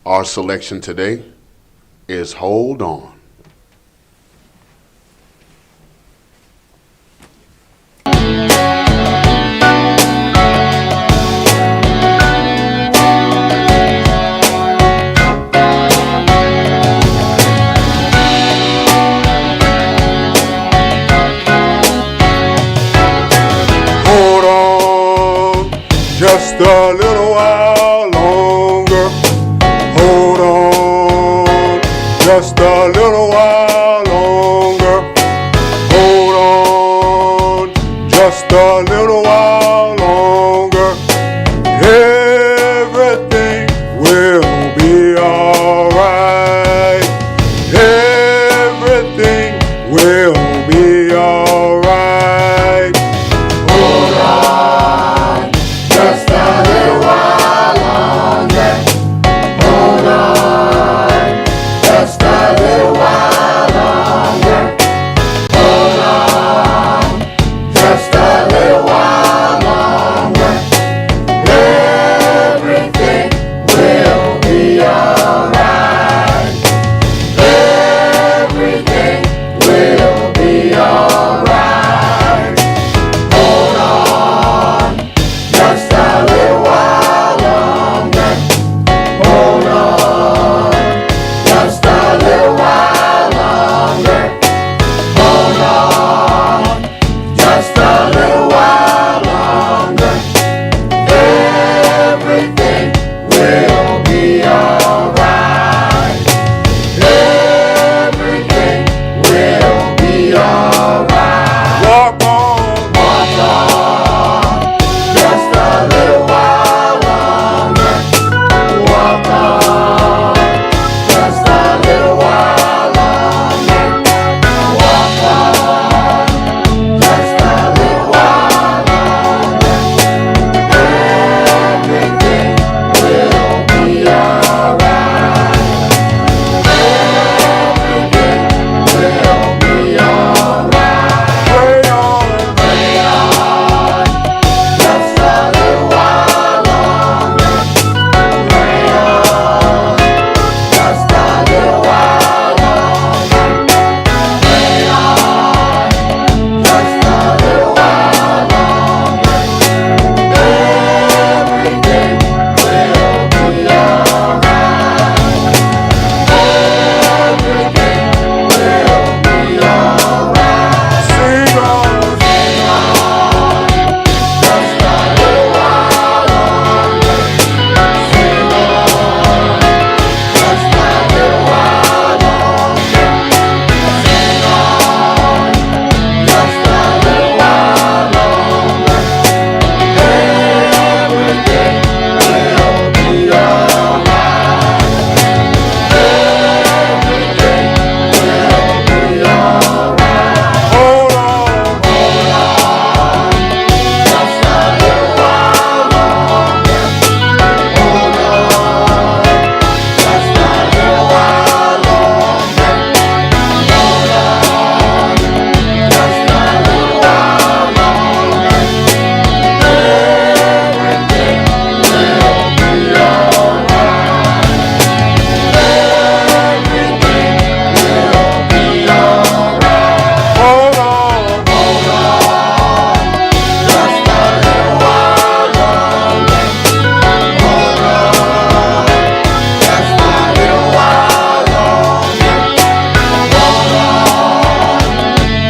Our selection today is Hold On. Hold on just a little while longer. Hold on just a little while longer. Hold on just a little while longer. Everything will be alright. Everything will be alright. Hold on just a little while longer. Hold on just a little while longer. Hold on just a little while longer. Everything will be alright. Everything will be alright. Hold on just a little while longer. Hold on just a little while longer. Hold on just a little while longer. Everything will be alright. Everything will be alright. Walk on just a little while longer. Walk on just a little while longer. Walk on just a little while longer. Everything will be alright. Everything will be alright. Pray on just a little while longer. Pray on just a little while longer. Pray on just a little while longer. Everything will be alright. Everything will be alright. Sing on just a little while longer. Sing on just a little while longer. Sing on just a little while longer. Everything will be alright. Everything will be alright. Hold on just a little while longer. Hold on just a little while longer. Hold on just a little while longer. Everything will be alright. Everything will be alright. Hold on just a little while longer. Hold on just a little while longer. Hold on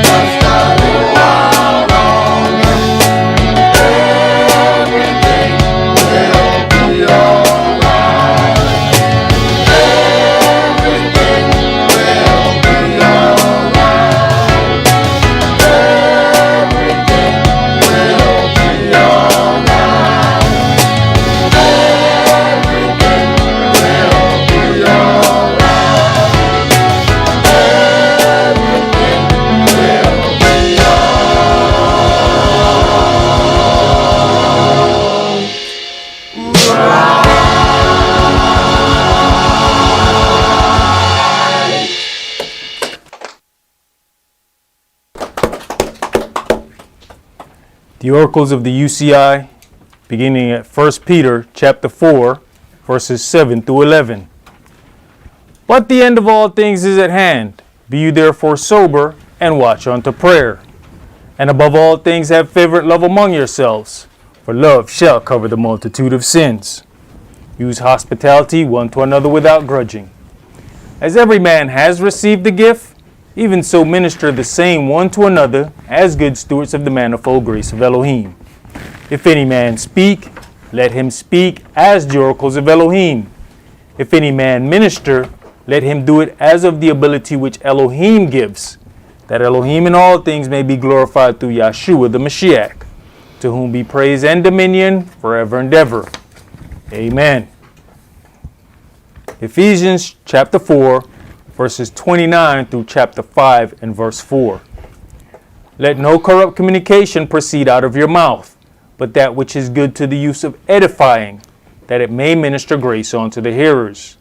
just a little while longer. Everything will be alright. Everything will be alright. Everything will be alright. Everything will be alright. Everything will be The oracles of the UCI, beginning at 1 Peter chapter 4, verses 7 through 11. But the end of all things is at hand. Be you therefore sober, and watch unto prayer. And above all things have fervent love among yourselves, for love shall cover the multitude of sins. Use hospitality one to another without grudging. As every man has received the gift, even so minister the same one to another, as good stewards of the manifold grace of Elohim. If any man speak, let him speak as the oracles of Elohim. If any man minister, let him do it as of the ability which Elohim gives, that Elohim in all things may be glorified through Yahshua the Mashiach, to whom be praise and dominion forever and ever. Amen. Ephesians chapter 4, verses 29 through chapter 5 and verse 4. Let no corrupt communication proceed out of your mouth, but that which is good to the use of edifying, that it may minister grace unto the hearers.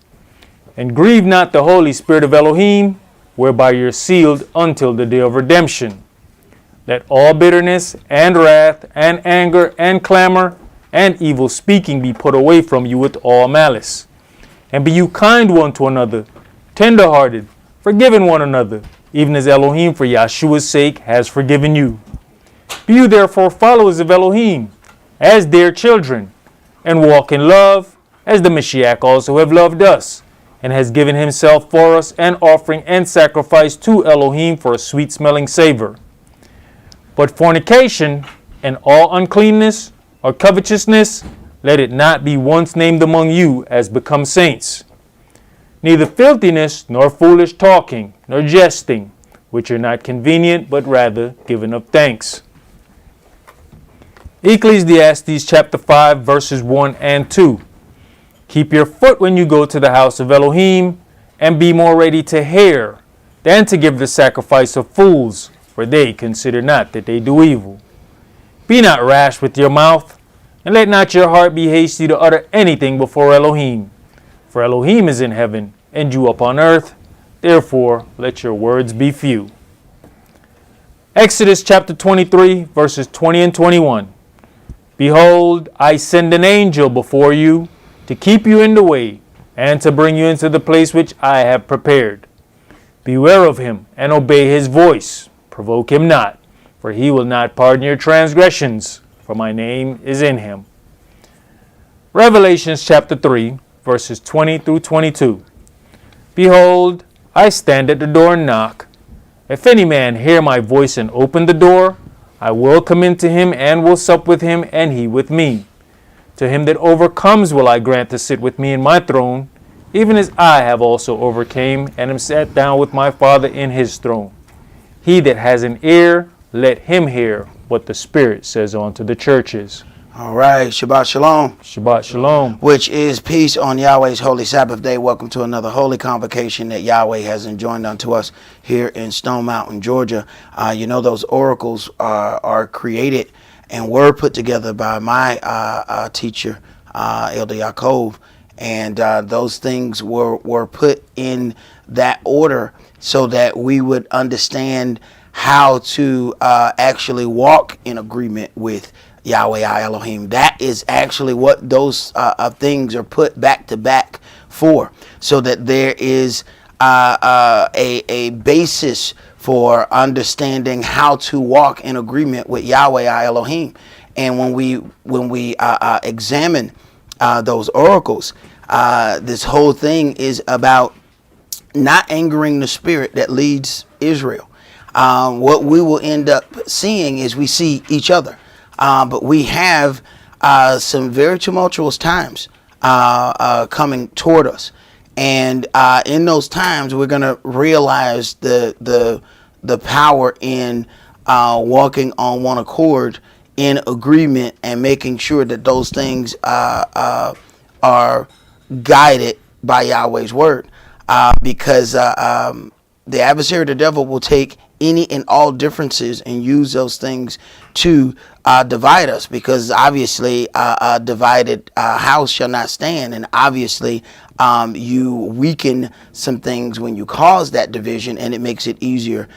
And grieve not the Holy Spirit of Elohim, whereby you're sealed until the day of redemption. Let all bitterness and wrath and anger and clamor and evil speaking be put away from you with all malice. And be you kind one to another, tender-hearted, forgiving one another, even as Elohim for Yahshua's sake has forgiven you. Be you therefore followers of Elohim, as dear children, and walk in love, as the Mashiach also have loved us, and has given himself for us an offering and sacrifice to Elohim for a sweet-smelling savor. But fornication and all uncleanness or covetousness, let it not be once named among you as become saints. Neither filthiness, nor foolish talking, nor jesting, which are not convenient, but rather giving of thanks. Ecclesiastes chapter 5, verses 1 and 2. Keep your foot when you go to the house of Elohim, and be more ready to hear than to give the sacrifice of fools, for they consider not that they do evil. Be not rash with your mouth, and let not your heart be hasty to utter anything before Elohim. For Elohim is in heaven, and you upon earth. Therefore, let your words be few. Exodus chapter 23, verses 20 and 21. Behold, I send an angel before you, to keep you in the way, and to bring you into the place which I have prepared. Beware of him, and obey his voice. Provoke him not, for he will not pardon your transgressions, for my name is in him. Revelations chapter 3, verses 20 through 22. Behold, I stand at the door and knock. If any man hear my voice and open the door, I will come into him and will sup with him, and he with me. To him that overcomes will I grant to sit with me in my throne, even as I have also overcame, and am sat down with my Father in his throne. He that has an ear, let him hear what the Spirit says unto the churches. All right, Shabbat Shalom. Shabbat Shalom. Which is peace on Yahweh's holy Sabbath day. Welcome to another holy convocation that Yahweh has enjoined unto us here in Stone Mountain, Georgia. You know, those oracles are created and were put together by my teacher, Elder Yaakov. And those things were put in that order so that we would understand how to actually walk in agreement with Yahweh Elohim. That is actually what those things are put back to back for, so that there is a basis for understanding how to walk in agreement with Yahweh Elohim. And when we examine those oracles, this whole thing is about not angering the spirit that leads Israel. What we will end up seeing is we see each other. But we have some very tumultuous times coming toward us. And in those times, we're going to realize the power in walking on one accord in agreement and making sure that those things are guided by Yahweh's word. Because the adversary, the devil, will take any and all differences and use those things to divide us, because obviously a divided house shall not stand, and obviously you weaken some things when you cause that division, and it makes it easier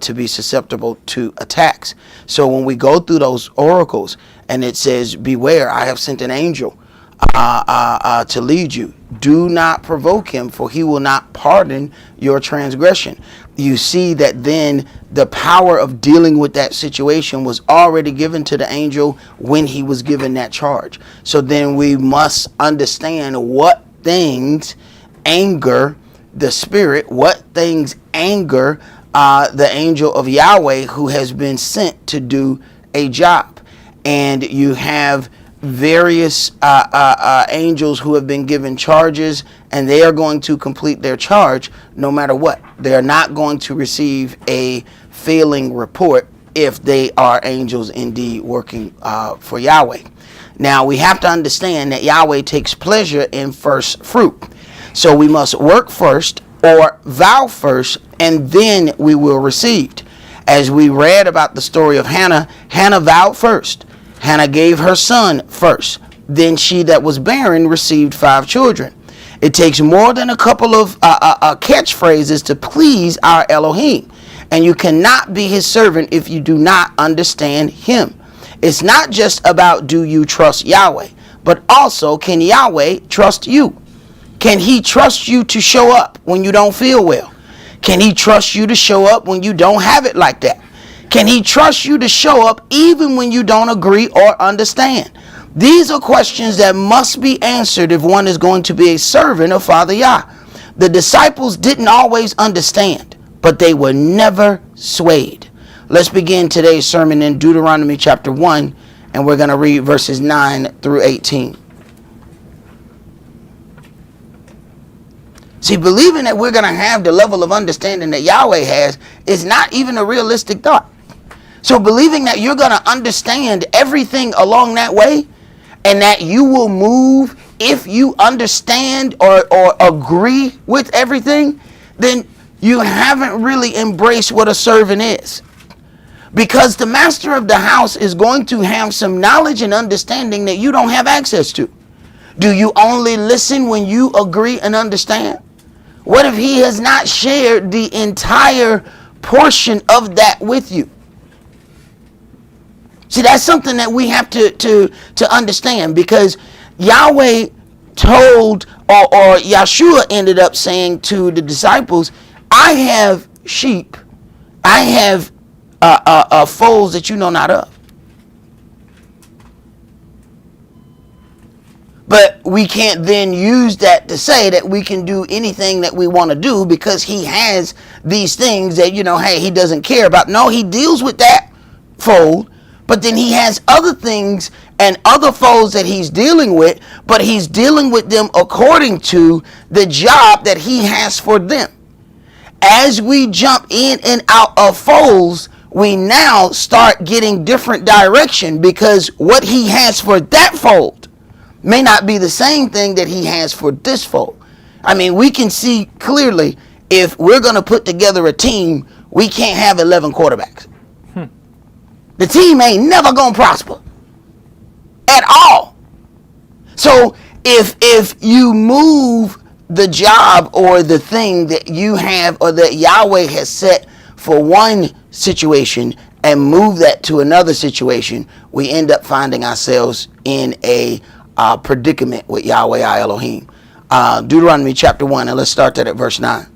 to be susceptible to attacks. So when we go through those oracles and it says, beware, I have sent an angel to lead you. Do not provoke him, for he will not pardon your transgression. You see that then the power of dealing with that situation was already given to the angel when he was given that charge. So then we must understand what things anger the spirit, what things anger the angel of Yahweh who has been sent to do a job. And you have various angels who have been given charges, and they are going to complete their charge no matter what. They are not going to receive a failing report if they are angels indeed working for Yahweh. Now we have to understand that Yahweh takes pleasure in first fruit. So we must work first or vow first, and then we will receive. As we read about the story of Hannah, Hannah vowed first. Hannah gave her son first. Then she that was barren received 5 children. It takes more than a couple of catchphrases to please our Elohim. And you cannot be his servant if you do not understand him. It's not just about do you trust Yahweh, but also can Yahweh trust you? Can he trust you to show up when you don't feel well? Can he trust you to show up when you don't have it like that? Can he trust you to show up even when you don't agree or understand? These are questions that must be answered if one is going to be a servant of Father Yah. The disciples didn't always understand, but they were never swayed. Let's begin today's sermon in Deuteronomy chapter 1, and we're going to read verses 9 through 18. See, believing that we're going to have the level of understanding that Yahweh has is not even a realistic thought. So believing that you're going to understand everything along that way, and that you will move if you understand or agree with everything, then you haven't really embraced what a servant is. Because the master of the house is going to have some knowledge and understanding that you don't have access to. Do you only listen when you agree and understand? What if he has not shared the entire portion of that with you? See, that's something that we have to understand, because Yahweh told, or Yeshua ended up saying to the disciples, I have sheep, I have foals that you know not of. But we can't then use that to say that we can do anything that we want to do because he has these things that, hey, he doesn't care about. No, he deals with that fold, but then he has other things and other foes that he's dealing with, but he's dealing with them according to the job that he has for them. As we jump in and out of folds, we now start getting different direction, because what he has for that fold may not be the same thing that he has for this fold. I mean, we can see clearly if we're going to put together a team, we can't have 11 quarterbacks. The team ain't never going to prosper at all. So if you move the job or the thing that you have or that Yahweh has set for one situation and move that to another situation, we end up finding ourselves in a predicament with Yahweh our Elohim. Deuteronomy chapter 1, and let's start that at verse 9.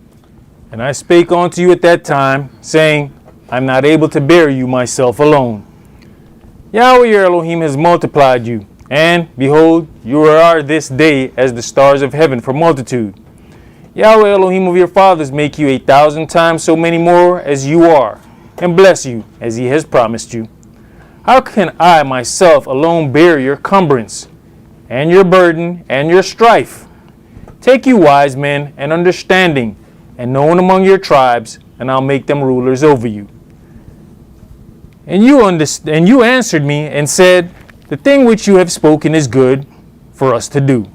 And I spake unto you at that time, saying, I am not able to bear you myself alone. Yahweh your Elohim has multiplied you, and behold, you are this day as the stars of heaven for multitude. Yahweh Elohim of your fathers make you 1,000 times so many more as you are, and bless you as he has promised you. How can I myself alone bear your cumbrance, and your burden, and your strife? Take you wise men and understanding, and known among your tribes, and I'll make them rulers over you. And you answered me and said, the thing which you have spoken is good for us to do.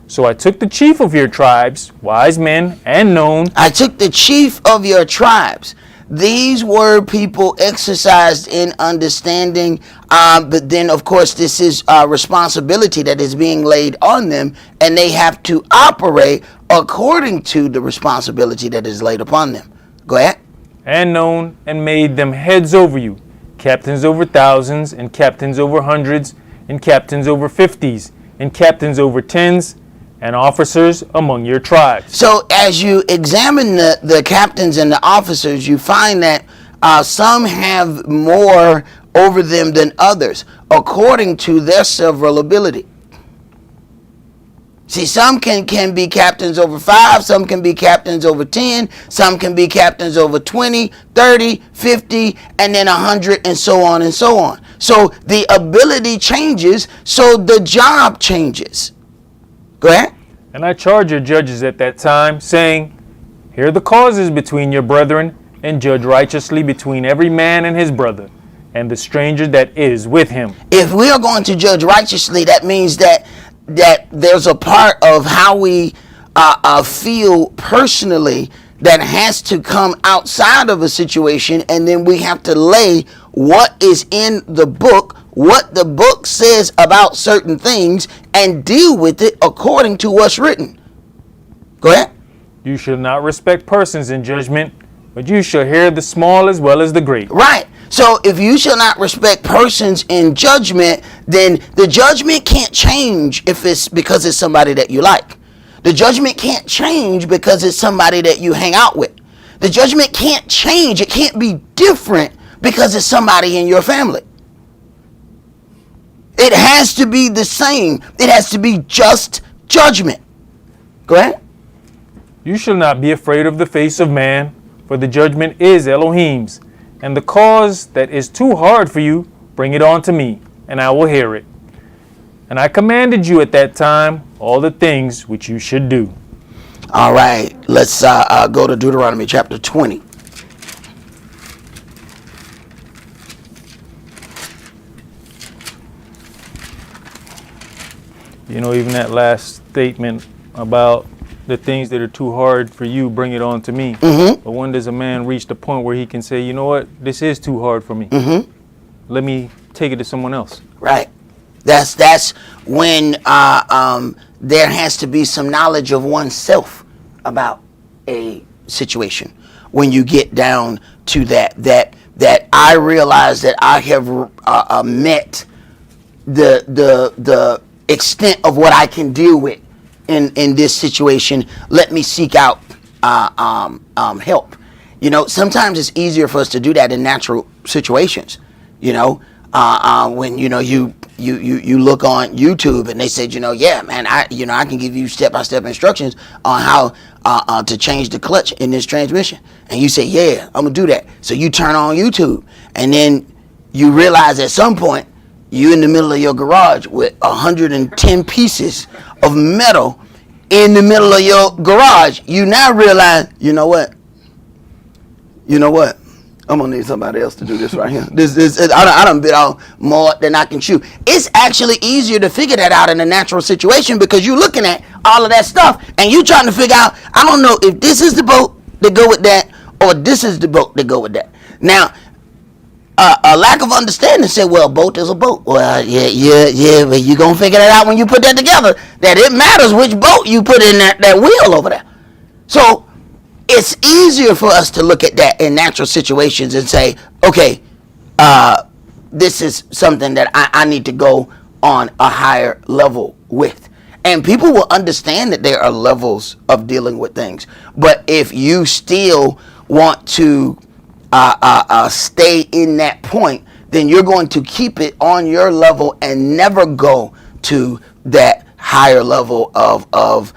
So I took the chief of your tribes, wise men and known. I took the chief of your tribes. These were people exercised in understanding, but then of course this is responsibility that is being laid on them, and they have to operate according to the responsibility that is laid upon them. Go ahead. And known, and made them heads over you, captains over thousands, and captains over hundreds, and captains over 50s, and captains over tens, and officers among your tribes. So as you examine the captains and the officers, you find that some have more over them than others, according to their several ability. See, some can be captains over 5, some can be captains over 10, some can be captains over 20, 30, 50, and then 100, and so on and so on. So the ability changes, so the job changes. Go ahead. And I charge your judges at that time, saying, hear the causes between your brethren, and judge righteously between every man and his brother, and the stranger that is with him. If we are going to judge righteously, that means that there's a part of how we feel personally that has to come outside of a situation, and then we have to lay what is in the book, what the book says about certain things, and deal with it according to what's written. Go ahead. You shall not respect persons in judgment, but you shall hear the small as well as the great. Right. So if you shall not respect persons in judgment, then the judgment can't change if it's because it's somebody that you like. The judgment can't change because it's somebody that you hang out with. The judgment can't change. It can't be different because it's somebody in your family. It has to be the same. It has to be just judgment. Go ahead. You shall not be afraid of the face of man, for the judgment is Elohim's. And the cause that is too hard for you, bring it on to me, and I will hear it. And I commanded you at that time all the things which you should do. All right, let's go to Deuteronomy chapter 20. You know, even that last statement about the things that are too hard for you, bring it on to me. Mm-hmm. But when does a man reach the point where he can say, you know what, this is too hard for me. Mm-hmm. Let me take it to someone else. Right. That's when there has to be some knowledge of oneself about a situation. When you get down to that I realize that I have met the extent of what I can deal with in this situation. Let me seek out help. You know, sometimes it's easier for us to do that in natural situations. You know, when you look on YouTube and they said, yeah, man, I can give you step-by-step instructions on how to change the clutch in this transmission, and you say, yeah, I'm gonna do that. So you turn on YouTube, and then you realize at some point you in the middle of your garage with 110 pieces of metal in the middle of your garage. You now realize, you know what? I'm gonna need somebody else to do this right here. I done bit off more than I can chew. It's actually easier to figure that out in a natural situation because you're looking at all of that stuff and you trying to figure out, I don't know if this is the boat that go with that or this is the boat that go with that. Now, a lack of understanding said, well, a boat is a boat. Well, yeah, but you gonna figure that out when you put that together, that it matters which boat you put in that wheel over there. So it's easier for us to look at that in natural situations and say, okay, this is something that I need to go on a higher level with. And people will understand that there are levels of dealing with things. But if you still want to stay in that point, then you're going to keep it on your level and never go to that higher level of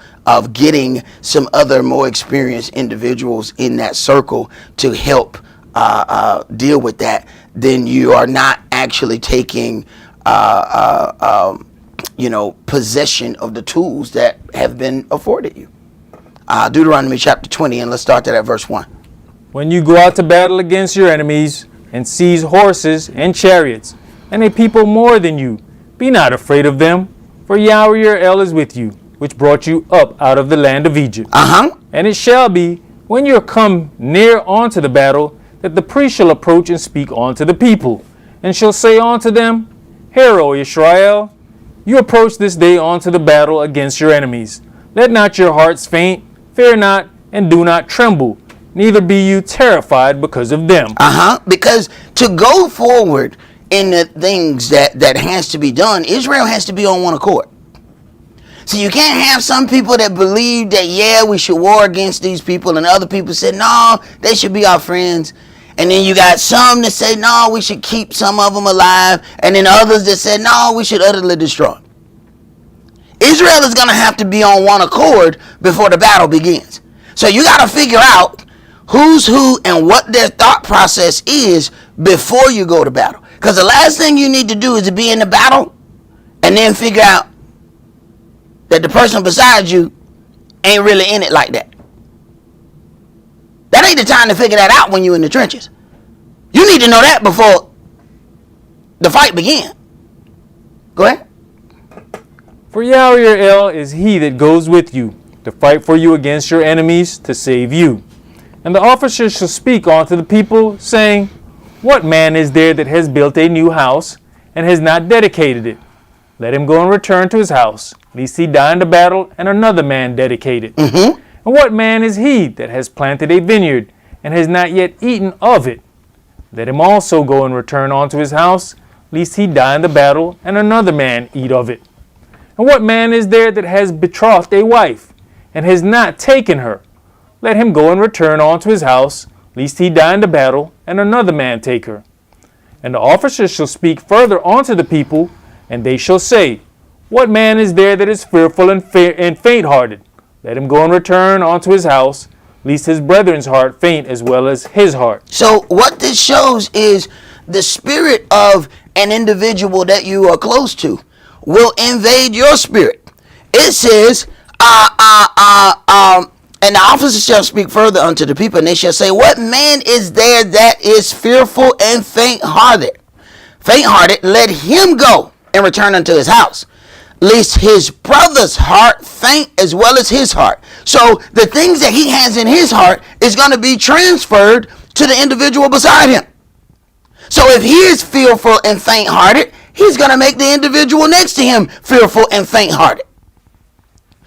getting some other more experienced individuals in that circle to help deal with that. Then you are not actually taking possession of the tools that have been afforded you. Deuteronomy chapter 20, and let's start that at verse 1. When you go out to battle against your enemies and seize horses and chariots and a people more than you, be not afraid of them, for Yahweh your El is with you, which brought you up out of the land of Egypt. And it shall be, when you are come near unto the battle, that the priest shall approach and speak unto the people, and shall say unto them, Hear, O Israel, you approach this day unto the battle against your enemies. Let not your hearts faint, fear not, and do not tremble, neither be you terrified because of them. Because to go forward in the things that has to be done, Israel has to be on one accord. So you can't have some people that believe that, yeah, we should war against these people, and other people say, no, they should be our friends. And then you got some that say, no, we should keep some of them alive. And then others that say, no, we should utterly destroy. Israel is going to have to be on one accord before the battle begins. So you got to figure out who's who and what their thought process is before you go to battle. Because the last thing you need to do is to be in the battle and then figure out that the person beside you ain't really in it like that. That ain't the time to figure that out when you're in the trenches. You need to know that before the fight begins. Go ahead. For YAH your El is he that goes with you to fight for you against your enemies to save you. And the officers shall speak unto the people, saying, what man is there that has built a new house and has not dedicated it? Let him go and return to his house, lest he die in the battle, and another man dedicate it. And what man is he that has planted a vineyard, and has not yet eaten of it? Let him also go and return unto his house, lest he die in the battle, and another man eat of it. And what man is there that has betrothed a wife, and has not taken her? Let him go and return unto his house, lest he die in the battle, and another man take her. And the officers shall speak further unto the people, and they shall say, what man is there that is fearful and faint-hearted? Let him go and return unto his house, lest his brethren's heart faint as well as his heart. So what this shows is the spirit of an individual that you are close to will invade your spirit. It says, and the officers shall speak further unto the people, and they shall say, what man is there that is fearful and faint-hearted? Faint-hearted, let him go and return unto his house, lest his brother's heart faint as well as his heart. So the things that he has in his heart is going to be transferred to the individual beside him. So if he is fearful and faint-hearted, he's going to make the individual next to him fearful and faint-hearted.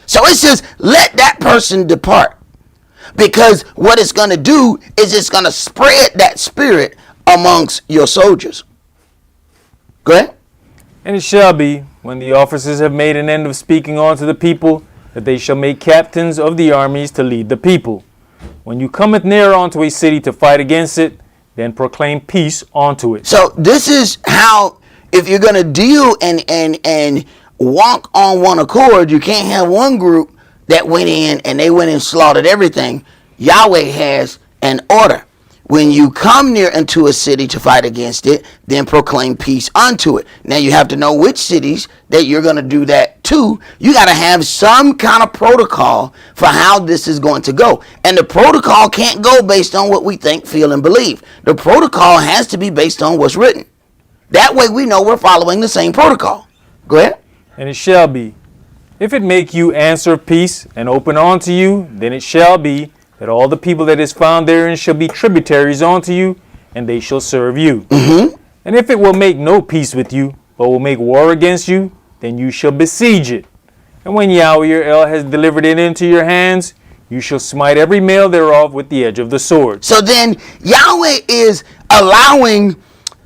So it says, let that person depart. Because what it's going to do is it's going to spread that spirit amongst your soldiers. Go ahead. And it shall be, when the officers have made an end of speaking unto the people, that they shall make captains of the armies to lead the people. When you cometh near unto a city to fight against it, then proclaim peace unto it. So this is how, if you're going to deal and walk on one accord, you can't have one group that went in and they went and slaughtered everything. Yahweh has an order. When you come near unto a city to fight against it, then proclaim peace unto it. Now you have to know which cities that you're going to do that to. You got to have some kind of protocol for how this is going to go. And the protocol can't go based on what we think, feel, and believe. The protocol has to be based on what's written. That way we know we're following the same protocol. Go ahead. And it shall be, if it make you answer peace and open unto you, then it shall be that all the people that is found therein shall be tributaries unto you, and they shall serve you. And if it will make no peace with you, but will make war against you, then you shall besiege it. And when Yahweh your El has delivered it into your hands, you shall smite every male thereof with the edge of the sword. So then Yahweh is allowing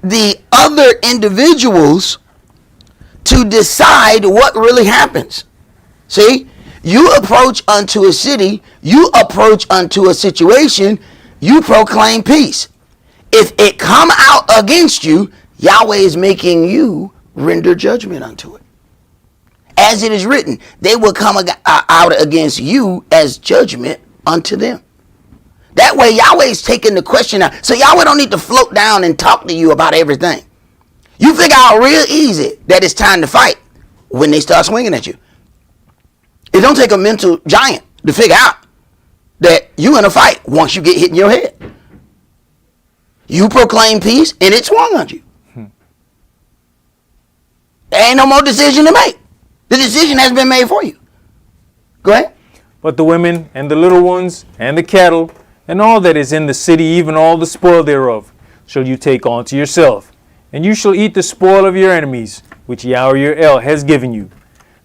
the other individuals to decide what really happens. See? You approach unto a city, you approach unto a situation, you proclaim peace. If it come out against you, Yahweh is making you render judgment unto it. As it is written, they will come out against you as judgment unto them. That way Yahweh is taking the question out. So Yahweh don't need to float down and talk to you about everything. You figure out real easy that it's time to fight when they start swinging at you. It don't take a mental giant to figure out that you in a fight once you get hit in your head. You proclaim peace and it swung on you. There ain't no more decision to make. The decision has been made for you. Go ahead. But the women and the little ones and the cattle and all that is in the city, even all the spoil thereof, shall you take unto yourself. And you shall eat the spoil of your enemies, which Yahweh your El has given you.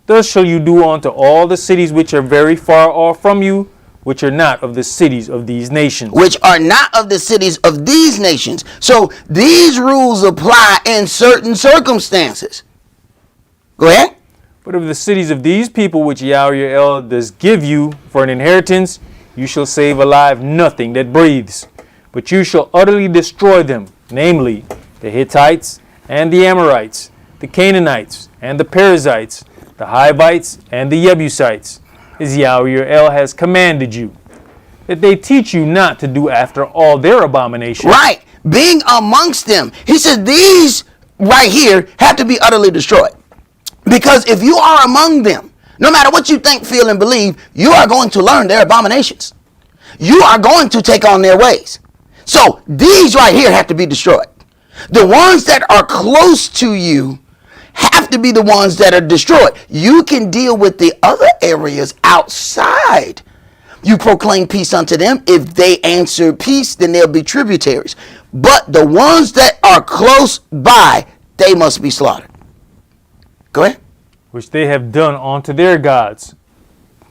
Thus shall you do unto all the cities which are very far off from you, which are not of the cities of these nations. Which are not of the cities of these nations. So these rules apply in certain circumstances. Go ahead. But of the cities of these people which Yahweh your El does give you for an inheritance, you shall save alive nothing that breathes, but you shall utterly destroy them, namely the Hittites and the Amorites, the Canaanites and the Perizzites, the Hivites and the Jebusites, as Yahweh your El has commanded you, that they teach you not to do after all their abominations. Right. Being amongst them. He said these right here have to be utterly destroyed. Because if you are among them, no matter what you think, feel, and believe, you are going to learn their abominations. You are going to take on their ways. So these right here have to be destroyed. The ones that are close to you have to be the ones that are destroyed. You can deal with the other areas outside. You proclaim peace unto them. If they answer peace, then they'll be tributaries. But the ones that are close by, they must be slaughtered. Go ahead. Which they have done unto their gods.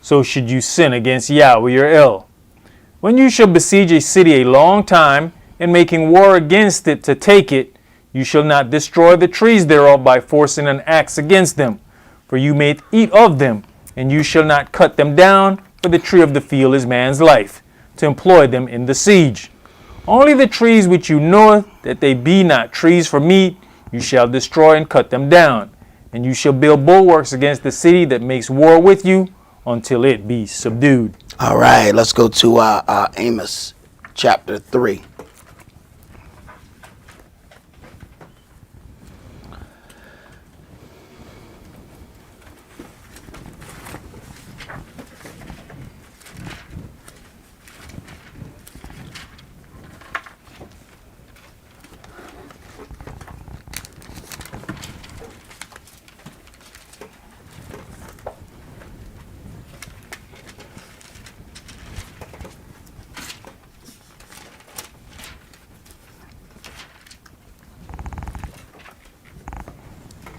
So should you sin against Yahweh your El. When you shall besiege a city a long time, and making war against it to take it, you shall not destroy the trees thereof by forcing an axe against them. For you may eat of them, and you shall not cut them down, for the tree of the field is man's life, to employ them in the siege. Only the trees which you know that they be not trees for meat, you shall destroy and cut them down. And you shall build bulwarks against the city that makes war with you until it be subdued. All right, let's go to Amos chapter 3.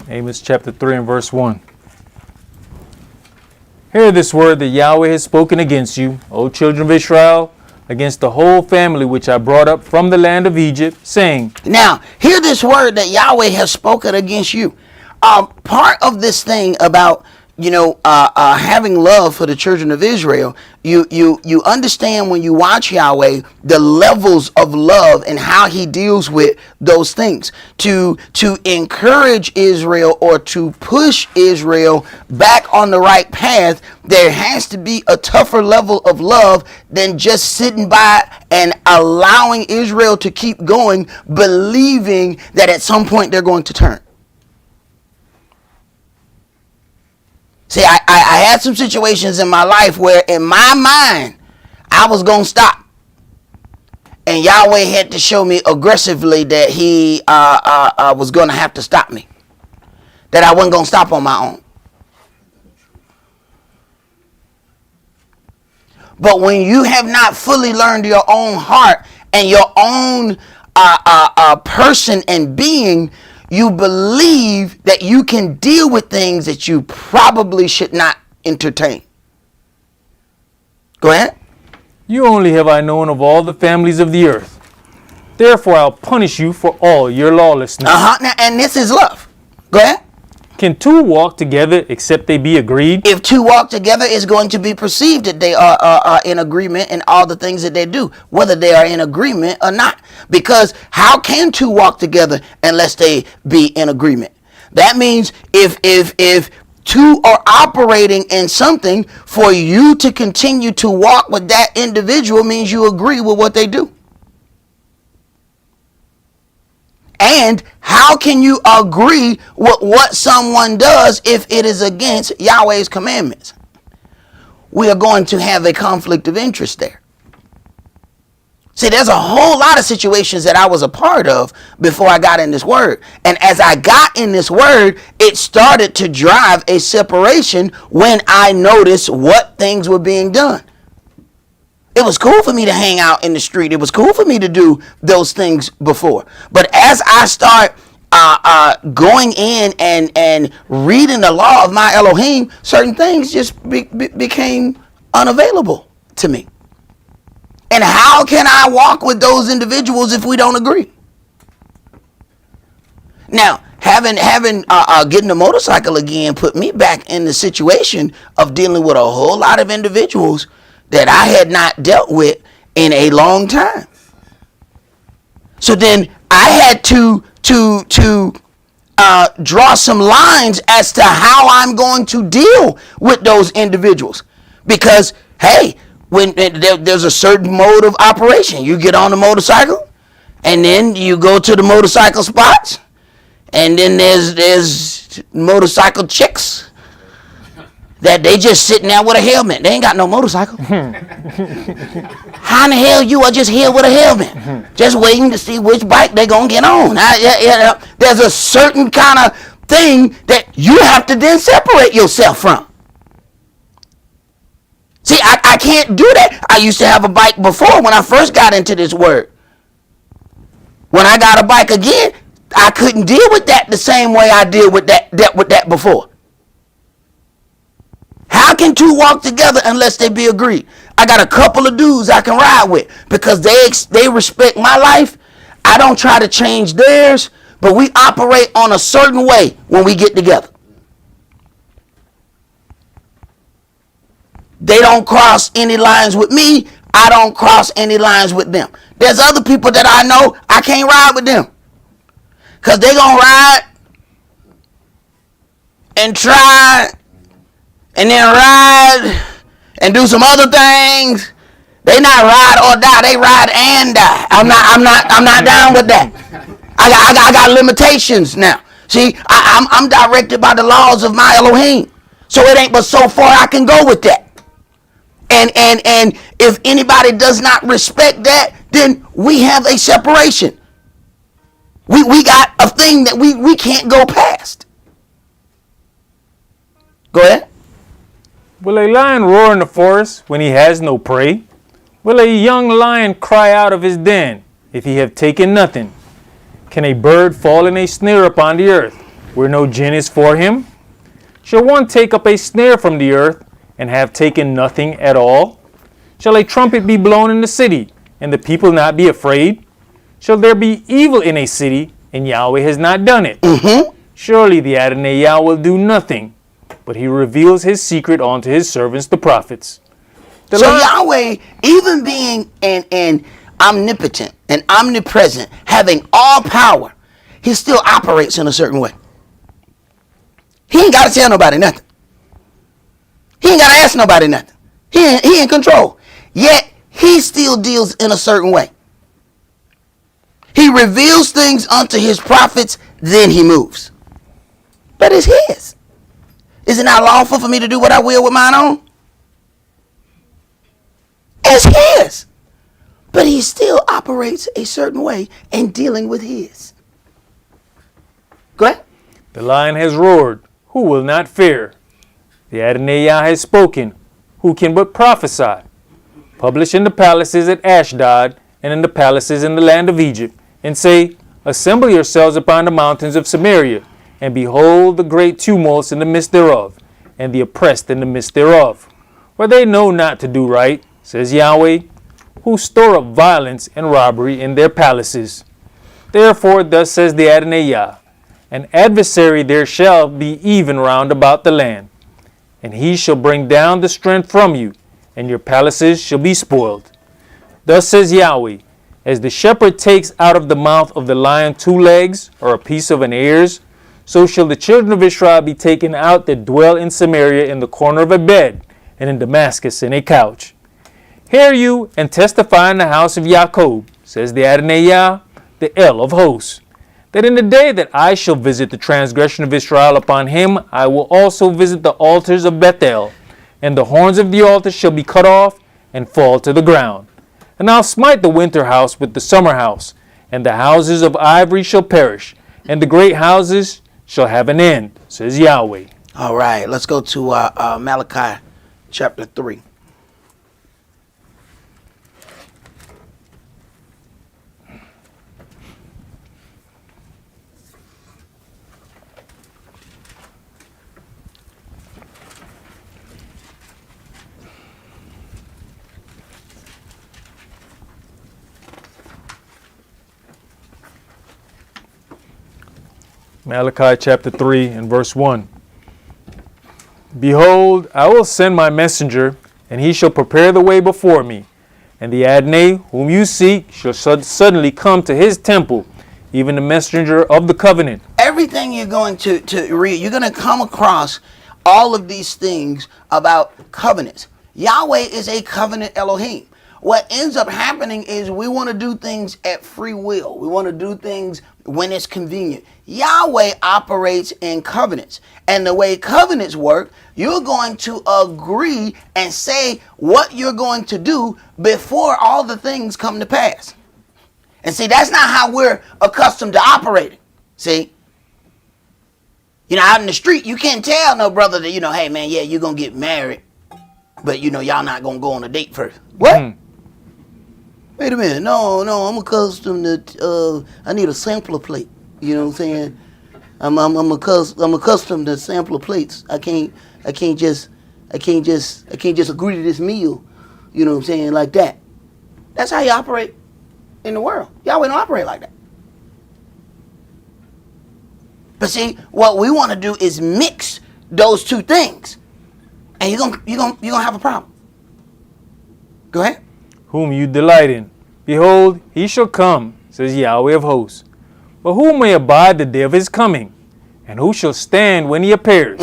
Amos chapter 3 and verse 1. Hear this word that Yahweh has spoken against you, O children of Israel, against the whole family which I brought up from the land of Egypt, saying. Now, hear this word that Yahweh has spoken against you. Part of this thing about having love for the children of Israel, you understand when you watch Yahweh the levels of love and how he deals with those things. To encourage Israel or to push Israel back on the right path, there has to be a tougher level of love than just sitting by and allowing Israel to keep going, believing that at some point they're going to turn. See, I had some situations in my life where in my mind, I was going to stop. And Yahweh had to show me aggressively that he was going to have to stop me. That I wasn't going to stop on my own. But when you have not fully learned your own heart and your own person and being, you believe that you can deal with things that you probably should not entertain. Go ahead. You only have I known of all the families of the earth. Therefore I'll punish you for all your lawlessness. Now, and this is love. Go ahead. Can two walk together except they be agreed? If two walk together, it's going to be perceived that they are in agreement in all the things that they do, whether they are in agreement or not. Because how can two walk together unless they be in agreement? That means if two are operating in something, for you to continue to walk with that individual means you agree with what they do. And how can you agree with what someone does if it is against Yahweh's commandments? We are going to have a conflict of interest there. See, there's a whole lot of situations that I was a part of before I got in this word. And as I got in this word, it started to drive a separation when I noticed what things were being done. It was cool for me to hang out in the street. It was cool for me to do those things before. But as I start going in and reading the law of my Elohim, certain things just became unavailable to me. And how can I walk with those individuals if we don't agree? Now, Getting a motorcycle again put me back in the situation of dealing with a whole lot of individuals that I had not dealt with in a long time. So then I had to draw some lines as to how I'm going to deal with those individuals, because hey, when there's a certain mode of operation, you get on the motorcycle, and then you go to the motorcycle spots, and then there's motorcycle chicks that they just sitting there with a helmet. They ain't got no motorcycle. How in the hell you are just here with a helmet, just waiting to see which bike they gonna get on? There's a certain kind of thing that you have to then separate yourself from. See, I can't do that. I used to have a bike before when I first got into this word. When I got a bike again, I couldn't deal with that the same way I deal with that before. How can two walk together unless they be agreed? I got a couple of dudes I can ride with because they respect my life. I don't try to change theirs, but we operate on a certain way when we get together. They don't cross any lines with me. I don't cross any lines with them. There's other people that I know I can't ride with them, because they going to ride and try and then ride and do some other things. They not ride or die. They ride and die. I'm not down with that. I got limitations now. See, I'm directed by the laws of my Elohim. So it ain't but so far I can go with that. And if anybody does not respect that, then we have a separation. We got a thing that we can't go past. Go ahead. Will a lion roar in the forest when he has no prey? Will a young lion cry out of his den if he have taken nothing? Can a bird fall in a snare upon the earth where no gin is for him? Shall one take up a snare from the earth and have taken nothing at all? Shall a trumpet be blown in the city and the people not be afraid? Shall there be evil in a city and Yahweh has not done it? Surely the Adonai Yah will do nothing, but he reveals his secret unto his servants, the prophets. Yahweh, even being an omnipotent and omnipresent, having all power, he still operates in a certain way. He ain't got to tell nobody nothing. He ain't got to ask nobody nothing. He in control. Yet, he still deals in a certain way. He reveals things unto his prophets, then he moves. But it's his. Is it not lawful for me to do what I will with mine own? It's his. But he still operates a certain way in dealing with his. Go ahead. The lion has roared, who will not fear? The Adonai Yah has spoken, who can but prophesy? Publish in the palaces at Ashdod and in the palaces in the land of Egypt, and say, assemble yourselves upon the mountains of Samaria, and behold the great tumults in the midst thereof, and the oppressed in the midst thereof. For they know not to do right, says Yahweh, who store up violence and robbery in their palaces. Therefore thus says the Adonai Yah, an adversary there shall be even round about the land, and he shall bring down the strength from you, and your palaces shall be spoiled. Thus says Yahweh, as the shepherd takes out of the mouth of the lion 2 legs, or a piece of an ears, so shall the children of Israel be taken out that dwell in Samaria in the corner of a bed, and in Damascus in a couch. Hear you and testify in the house of Jacob, says the Adonai Yah, the El of hosts, that in the day that I shall visit the transgression of Israel upon him, I will also visit the altars of Bethel, and the horns of the altar shall be cut off and fall to the ground. And I'll smite the winter house with the summer house, and the houses of ivory shall perish, and the great houses shall have an end, says Yahweh. All right, let's go to Malachi chapter 3. Malachi chapter 3 and verse 1. Behold, I will send my messenger, and he shall prepare the way before me. And the Adonai, whom you seek, shall suddenly come to his temple, even the messenger of the covenant. Everything you're going to read, you're going to come across all of these things about covenants. Yahweh is a covenant Elohim. What ends up happening is we want to do things at free will. We want to do things when it's convenient. Yahweh operates in covenants. And the way covenants work, you're going to agree and say what you're going to do before all the things come to pass. And see, that's not how we're accustomed to operating. See? You know, out in the street, you can't tell no brother that, hey, man, yeah, you're going to get married. But, y'all not going to go on a date first. What? Wait a minute. No, I'm accustomed to, I need a sampler plate. You know what I'm saying? I'm accustomed to sampler plates. I can't just agree to this meal. You know what I'm saying? Like that. That's how you operate in the world. Yahweh don't operate like that. But see, what we want to do is mix those two things. And you're gonna have a problem. Go ahead. Whom you delight in. Behold, he shall come, says Yahweh of hosts. But who may abide the day of his coming? And who shall stand when he appears?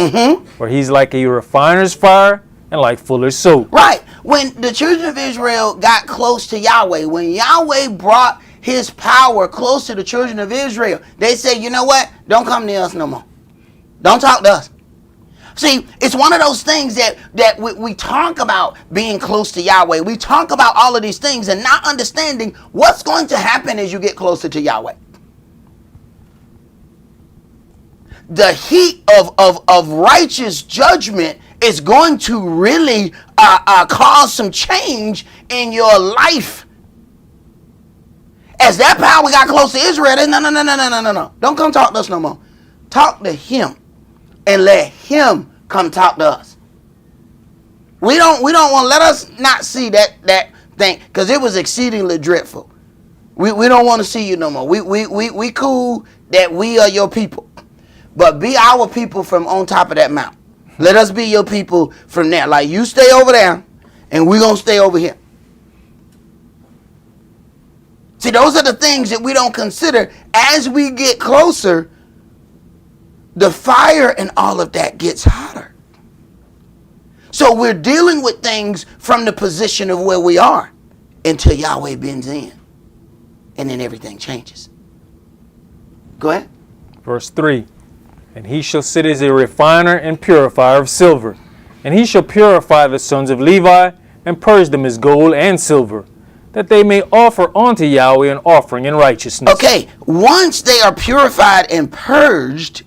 For he's like a refiner's fire and like fuller's soap. Right. When the children of Israel got close to Yahweh, when Yahweh brought his power close to the children of Israel, they said, you know what? Don't come near us no more. Don't talk to us. See, it's one of those things that we talk about being close to Yahweh. We talk about all of these things and not understanding what's going to happen as you get closer to Yahweh. The heat of righteous judgment is going to really cause some change in your life. As that power got close to Israel, no. Don't come talk to us no more. Talk to him and let him come talk to us. We don't want to let us not see that thing, because it was exceedingly dreadful. We don't want to see you no more. We cool that we are your people. But be our people from on top of that mountain. Let us be your people from there. Like, you stay over there and we're going to stay over here. See, those are the things that we don't consider. As we get closer, the fire and all of that gets hotter. So we're dealing with things from the position of where we are until Yahweh bends in. And then everything changes. Go ahead. Verse 3. And he shall sit as a refiner and purifier of silver. And he shall purify the sons of Levi and purge them as gold and silver, that they may offer unto Yahweh an offering in righteousness. Okay, once they are purified and purged,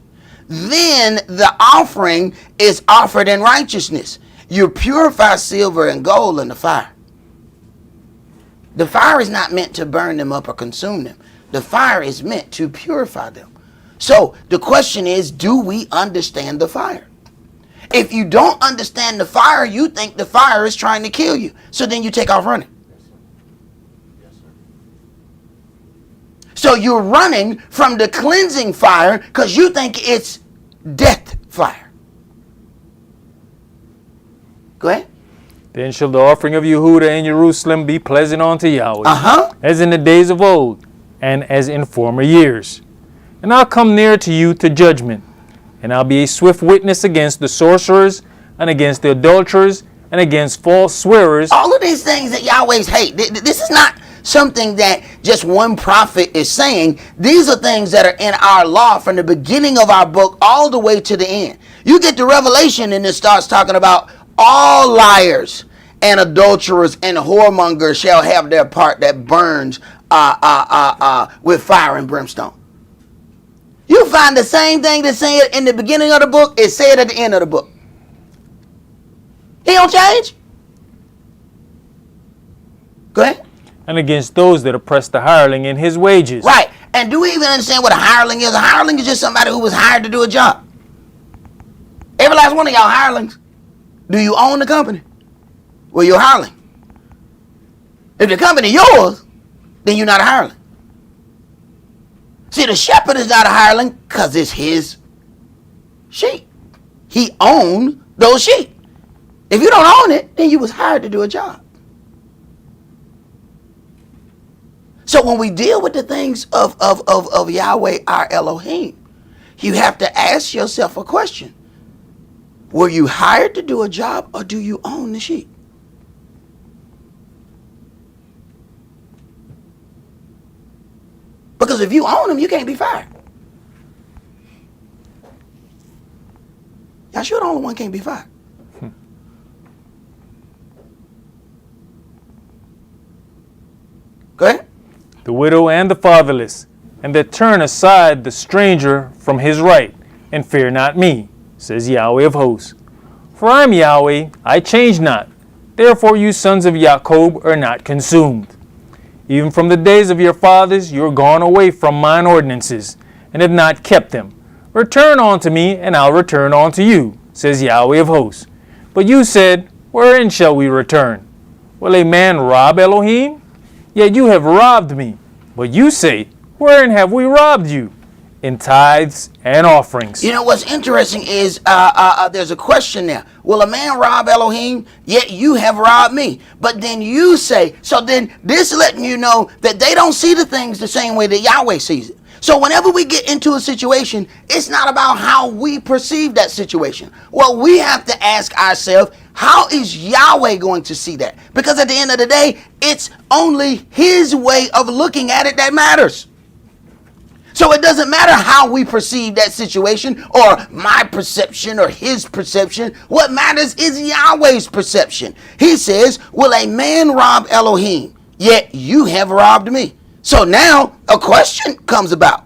then the offering is offered in righteousness. You purify silver and gold in the fire. The fire is not meant to burn them up or consume them. The fire is meant to purify them. So the question is, do we understand the fire? If you don't understand the fire, you think the fire is trying to kill you. So then you take off running. So you're running from the cleansing fire because you think it's death fire. Go ahead. Then shall the offering of Yehuda and Jerusalem be pleasant unto Yahweh, as in the days of old, and as in former years. And I'll come near to you to judgment, and I'll be a swift witness against the sorcerers, and against the adulterers, and against false swearers. All of these things that Yahweh's hate. This is not something that just one prophet is saying. These are things that are in our law from the beginning of our book all the way to the end. You get to Revelation and it starts talking about all liars and adulterers and whoremongers shall have their part that burns with fire and brimstone. You find the same thing that said in the beginning of the book is said at the end of the book. He don't change. Go ahead. And against those that oppress the hireling in his wages. Right. And do we even understand what a hireling is? A hireling is just somebody who was hired to do a job. Every last one of y'all hirelings. Do you own the company? Well, you're a hireling. If the company is yours, then you're not a hireling. See, the shepherd is not a hireling because it's his sheep. He owned those sheep. If you don't own it, then you was hired to do a job. So when we deal with the things of Yahweh, our Elohim, you have to ask yourself a question. Were you hired to do a job, or do you own the sheep? Because if you own them, you can't be fired. Y'all sure the only one can't be fired? Go ahead. The widow and the fatherless, and that turn aside the stranger from his right, and fear not me, says Yahweh of hosts. For I am Yahweh, I change not. Therefore you sons of Jacob are not consumed. Even from the days of your fathers you are gone away from mine ordinances, and have not kept them. Return unto me, and I'll return unto you, says Yahweh of hosts. But you said, wherein shall we return? Will a man rob Elohim? Yet you have robbed me. But you say, wherein have we robbed you? In tithes and offerings. You know what's interesting is there's a question there. Will a man rob Elohim? Yet you have robbed me. But then you say, so then this letting you know that they don't see the things the same way that Yahweh sees it. So whenever we get into a situation, it's not about how we perceive that situation. Well, we have to ask ourselves, how is Yahweh going to see that? Because at the end of the day, it's only his way of looking at it that matters. So it doesn't matter how we perceive that situation, or my perception or his perception. What matters is Yahweh's perception. He says, will a man rob Elohim? Yet you have robbed me. So now a question comes about.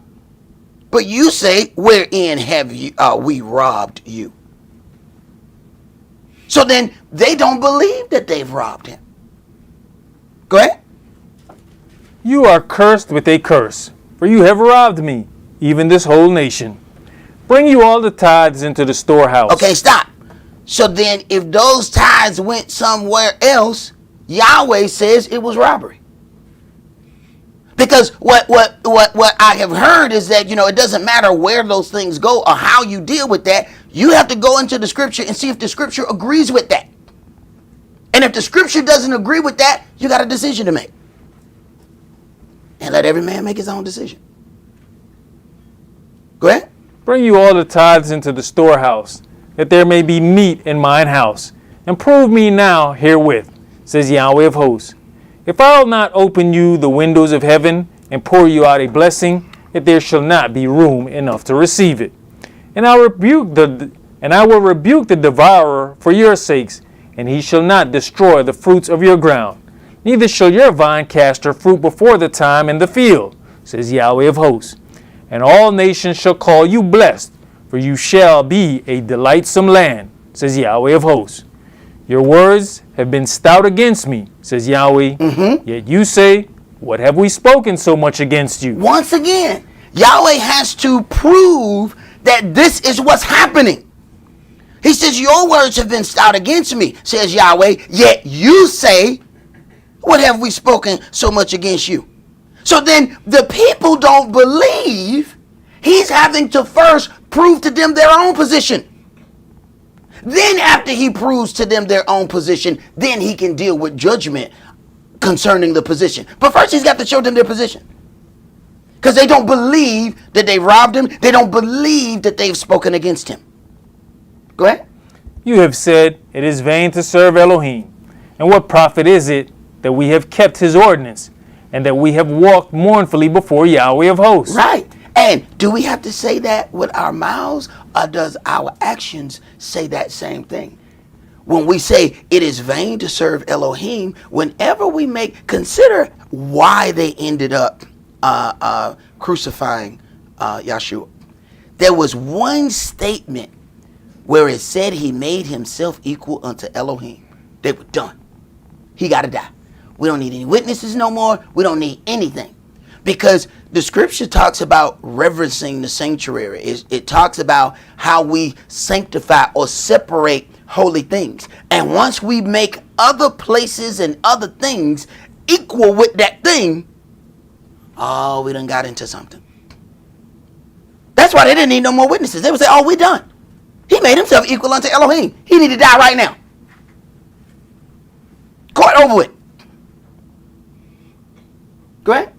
But you say, wherein have we robbed you? So then they don't believe that they've robbed him. Go ahead. You are cursed with a curse, for you have robbed me, even this whole nation. Bring you all the tithes into the storehouse. Okay, stop. So then if those tithes went somewhere else, Yahweh says it was robbery. Because what I have heard is that, it doesn't matter where those things go or how you deal with that. You have to go into the scripture and see if the scripture agrees with that. And if the scripture doesn't agree with that, you got a decision to make. And let every man make his own decision. Go ahead. Bring you all the tithes into the storehouse, that there may be meat in mine house. And prove me now herewith, says Yahweh of hosts. If I will not open you the windows of heaven and pour you out a blessing, that there shall not be room enough to receive it. And I will rebuke the devourer for your sakes, and he shall not destroy the fruits of your ground. Neither shall your vine cast her fruit before the time in the field, says Yahweh of hosts. And all nations shall call you blessed, for you shall be a delightsome land, says Yahweh of hosts. Your words have been stout against me, says Yahweh. Yet you say, what have we spoken so much against you? Once again, Yahweh has to prove that this is what's happening. He says, your words have been stout against me, says Yahweh. Yet you say, what have we spoken so much against you? So then the people don't believe. He's having to first prove to them their own position. Then after he proves to them their own position, then he can deal with judgment concerning the position. But first he's got to show them their position. Because they don't believe that they robbed him. They don't believe that they've spoken against him. Go ahead. You have said, it is vain to serve Elohim. And what profit is it that we have kept his ordinance, and that we have walked mournfully before Yahweh of hosts? Right. And do we have to say that with our mouths, or does our actions say that same thing? When we say it is vain to serve Elohim, whenever we consider why they ended up crucifying Yahshua. There was one statement where it said he made himself equal unto Elohim. They were done. He got to die. We don't need any witnesses no more. We don't need anything. Because the scripture talks about reverencing the sanctuary. It talks about how we sanctify or separate holy things. And once we make other places and other things equal with that thing, oh, we done got into something. That's why they didn't need no more witnesses. They would say, oh, we're done. He made himself equal unto Elohim. He need to die right now. Court over with. Go ahead.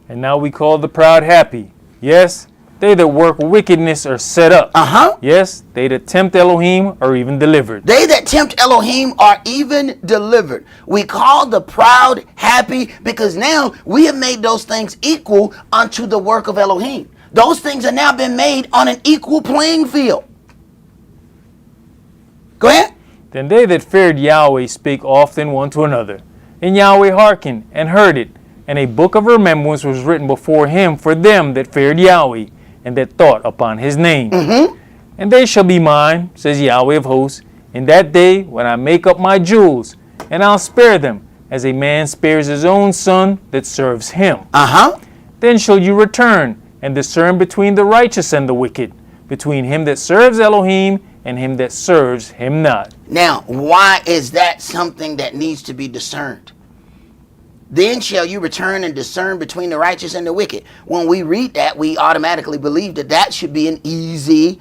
And now we call the proud happy. Yes, they that work wickedness are set up. Uh-huh. Yes, they that tempt Elohim are even delivered. They that tempt Elohim are even delivered. We call the proud happy because now we have made those things equal unto the work of Elohim. Those things are now been made on an equal playing field. Go ahead. Then they that feared Yahweh spake often one to another. And Yahweh hearkened and heard it. And a book of remembrance was written before him for them that feared Yahweh, and that thought upon his name. Mm-hmm. And they shall be mine, says Yahweh of hosts, in that day when I make up my jewels, and I'll spare them, as a man spares his own son that serves him. Uh-huh. Then shall you return, and discern between the righteous and the wicked, between him that serves Elohim and him that serves him not. Now, why is that something that needs to be discerned? Then shall you return and discern between the righteous and the wicked. When we read that, we automatically believe that that should be an easy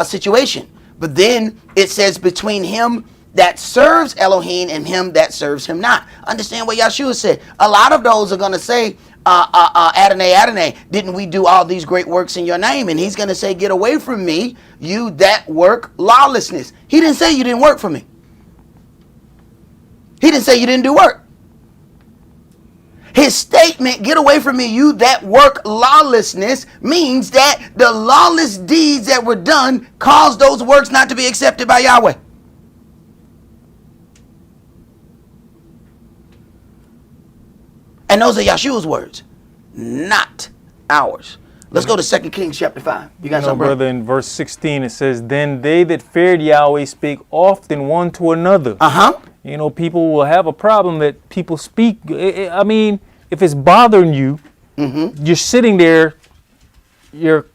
situation. But then it says between him that serves Elohim and him that serves him not. Understand what Yahshua said. A lot of those are going to say, Adonai, Adonai, didn't we do all these great works in your name? And he's going to say, get away from me, you that work lawlessness. He didn't say you didn't work for me. He didn't say you didn't do work. His statement, get away from me, you that work lawlessness, means that the lawless deeds that were done caused those works not to be accepted by Yahweh. And those are Yahshua's words, not ours. Let's go to 2 Kings chapter 5. You got something, brother? In verse 16 it says, then they that feared Yahweh spake often one to another. Uh-huh. You know, people will have a problem that people speak. I mean, if it's bothering you, you're sitting there, you're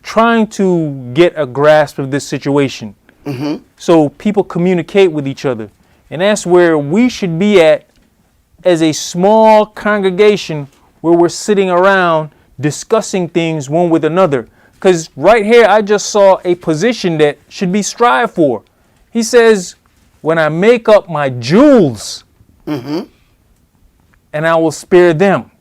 trying to get a grasp of this situation. So people communicate with each other. And that's where we should be at as a small congregation, where we're sitting around discussing things one with another. Because right here, I just saw a position that should be strived for. He says, when I make up my jewels, and I will spare them.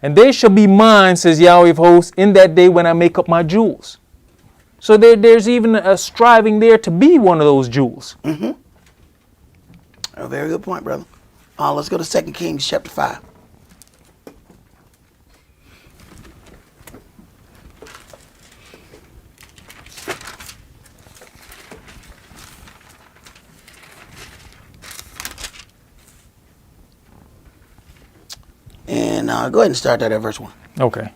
And they shall be mine, says Yahweh of hosts, in that day when I make up my jewels. So there's even a striving there to be one of those jewels. A very good point, brother. Let's go to 2 Kings chapter 5. And go ahead and start that at verse 1. Okay.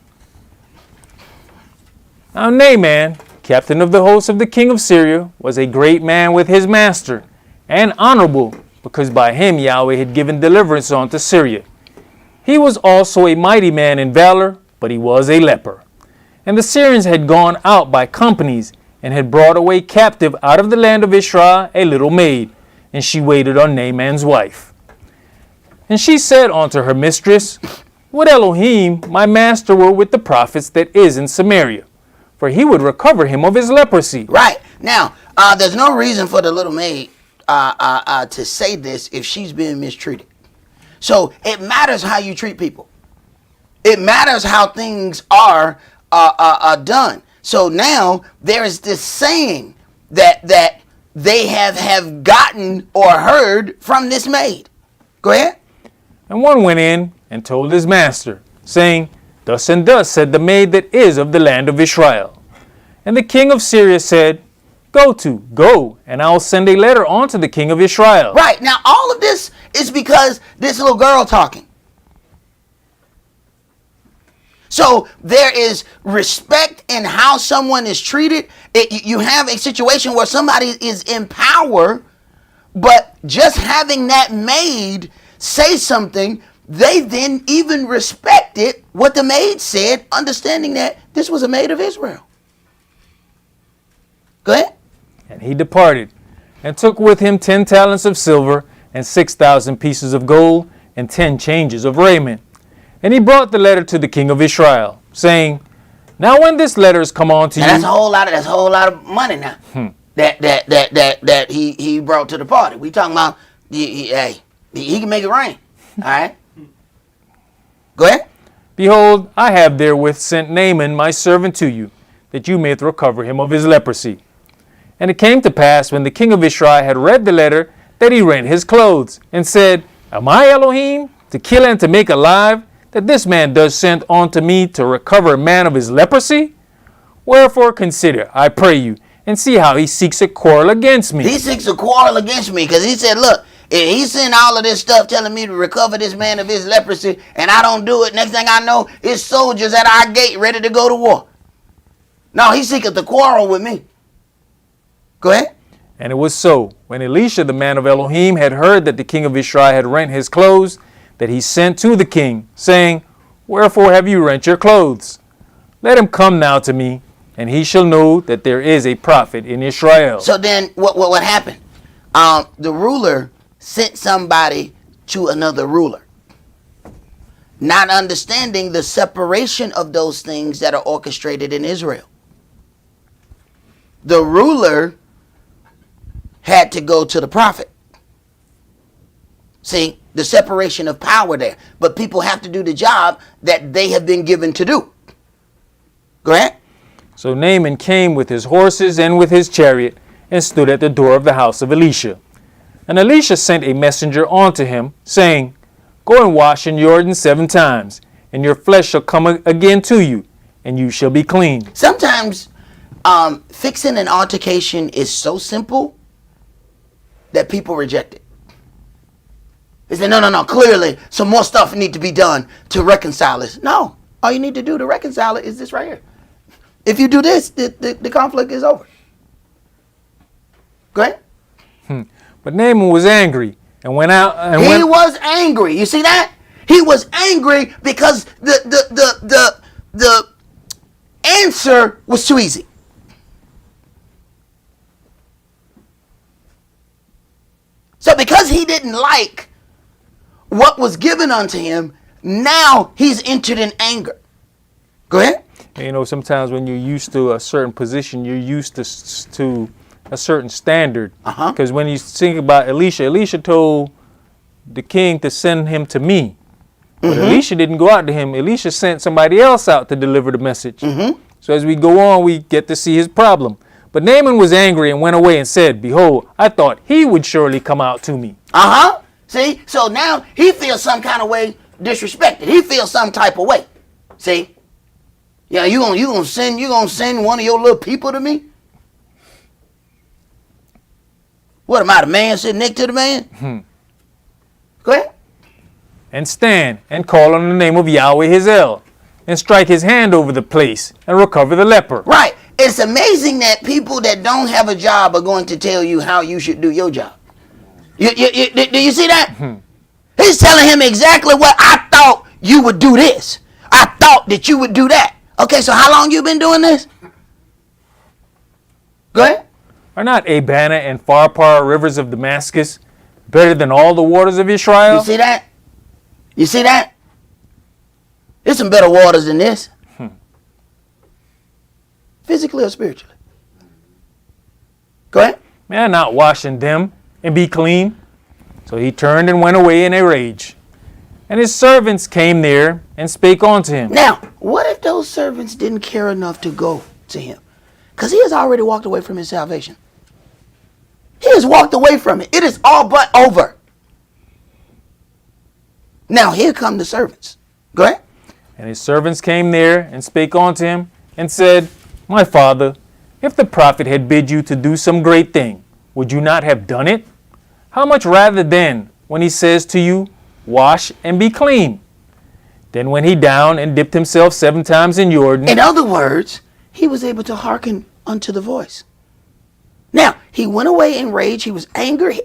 Now Naaman, captain of the host of the king of Syria, was a great man with his master, and honorable, because by him Yahweh had given deliverance unto Syria. He was also a mighty man in valor, but he was a leper. And the Syrians had gone out by companies, and had brought away captive out of the land of Israel a little maid, and she waited on Naaman's wife. And she said unto her mistress, would Elohim, my master, were with the prophets that is in Samaria, for he would recover him of his leprosy. Right. Now, there's no reason for the little maid to say this if she's being mistreated. So it matters how you treat people. It matters how things are done. So now there is this saying that they have gotten or heard from this maid. Go ahead. And one went in and told his master, saying, thus and thus said the maid that is of the land of Israel. And the king of Syria said, go, and I will send a letter on to the king of Israel. Right. Now, all of this is because this little girl talking. So there is respect in how someone is treated. You have a situation where somebody is in power, but just having that maid say something, they then even respected what the maid said, understanding that this was a maid of Israel. Go ahead. And he departed, and took with him 10 talents of silver, and 6,000 pieces of gold, and 10 changes of raiment. And he brought the letter to the king of Israel, saying, Now when this letter is come on to Now you, that's a whole lot of money now. That he brought to the party. We talking about he can make it rain. All right. Go ahead. behold, I have therewith sent Naaman my servant to you, that you may recover him of his leprosy. And it came to pass, when the king of Israel had read the letter, that he rent his clothes, and said, Am I Elohim, to kill and to make alive, that this man does send unto me to recover a man of his leprosy? Wherefore consider, I pray you, and see how he seeks a quarrel against me. He seeks a quarrel against me because he said, look, if he sent all of this stuff telling me to recover this man of his leprosy and I don't do it, next thing I know, it's soldiers at our gate ready to go to war. No, he seeketh the quarrel with me. Go ahead. And it was so, when Elisha the man of Elohim had heard that the king of Israel had rent his clothes, that he sent to the king, saying, Wherefore have you rent your clothes? Let him come now to me, and he shall know that there is a prophet in Israel. So then what happened? The ruler sent somebody to another ruler, not understanding the separation of those things that are orchestrated in Israel. The ruler had to go to the prophet. See, the separation of power there. But people have to do the job that they have been given to do. Go ahead. So Naaman came with his horses and with his chariot, and stood at the door of the house of Elisha. And Elisha sent a messenger unto him, saying, Go and wash in Jordan 7 times, and your flesh shall come again to you, and you shall be clean. Sometimes fixing an altercation is so simple that people reject it. They say, no, clearly some more stuff need to be done to reconcile this. No, all you need to do to reconcile it is this right here. If you do this, the conflict is over. Go ahead. But Naaman was angry, and went out. And He was angry. You see that? He was angry because the answer was too easy. So because he didn't like what was given unto him, now he's entered in anger. Go ahead. You know, sometimes when you're used to a certain position, you're used to a certain standard. Because when you think about Elisha told the king to send him to me. But Elisha didn't go out to him. Elisha sent somebody else out to deliver the message. So as we go on, we get to see his problem. But Naaman was angry and went away and said, Behold, I thought he would surely come out to me. See? So now he feels some kind of way disrespected. He feels some type of way. See? Yeah, you gonna send one of your little people to me? What am I, the man sitting next to the man? Go ahead. And stand and call on the name of Yahweh his El, and strike his hand over the place and recover the leper. Right. It's amazing that people that don't have a job are going to tell you how you should do your job. Do you see that? He's telling him exactly what I thought you would do this. I thought that you would do that. Okay, so how long you been doing this? Go ahead. Are not Abana and Pharpar rivers of Damascus better than all the waters of Israel? You see that? You see that? There's some better waters than this. Physically or spiritually? Go ahead. May I not wash in them and be clean? So he turned and went away in a rage. And his servants came near and spake unto him. Now, what if those servants didn't care enough to go to him? Because he has already walked away from his salvation. He has walked away from it. It is all but over. Now, here come the servants. Go ahead. And his servants came near and spake unto him and said, My father, if the prophet had bid you to do some great thing, would you not have done it? How much rather then, when he says to you, Wash and be clean? Then went he down and dipped himself 7 times in Jordan. In other words, he was able to hearken unto the voice. Now, he went away in rage. He was angry.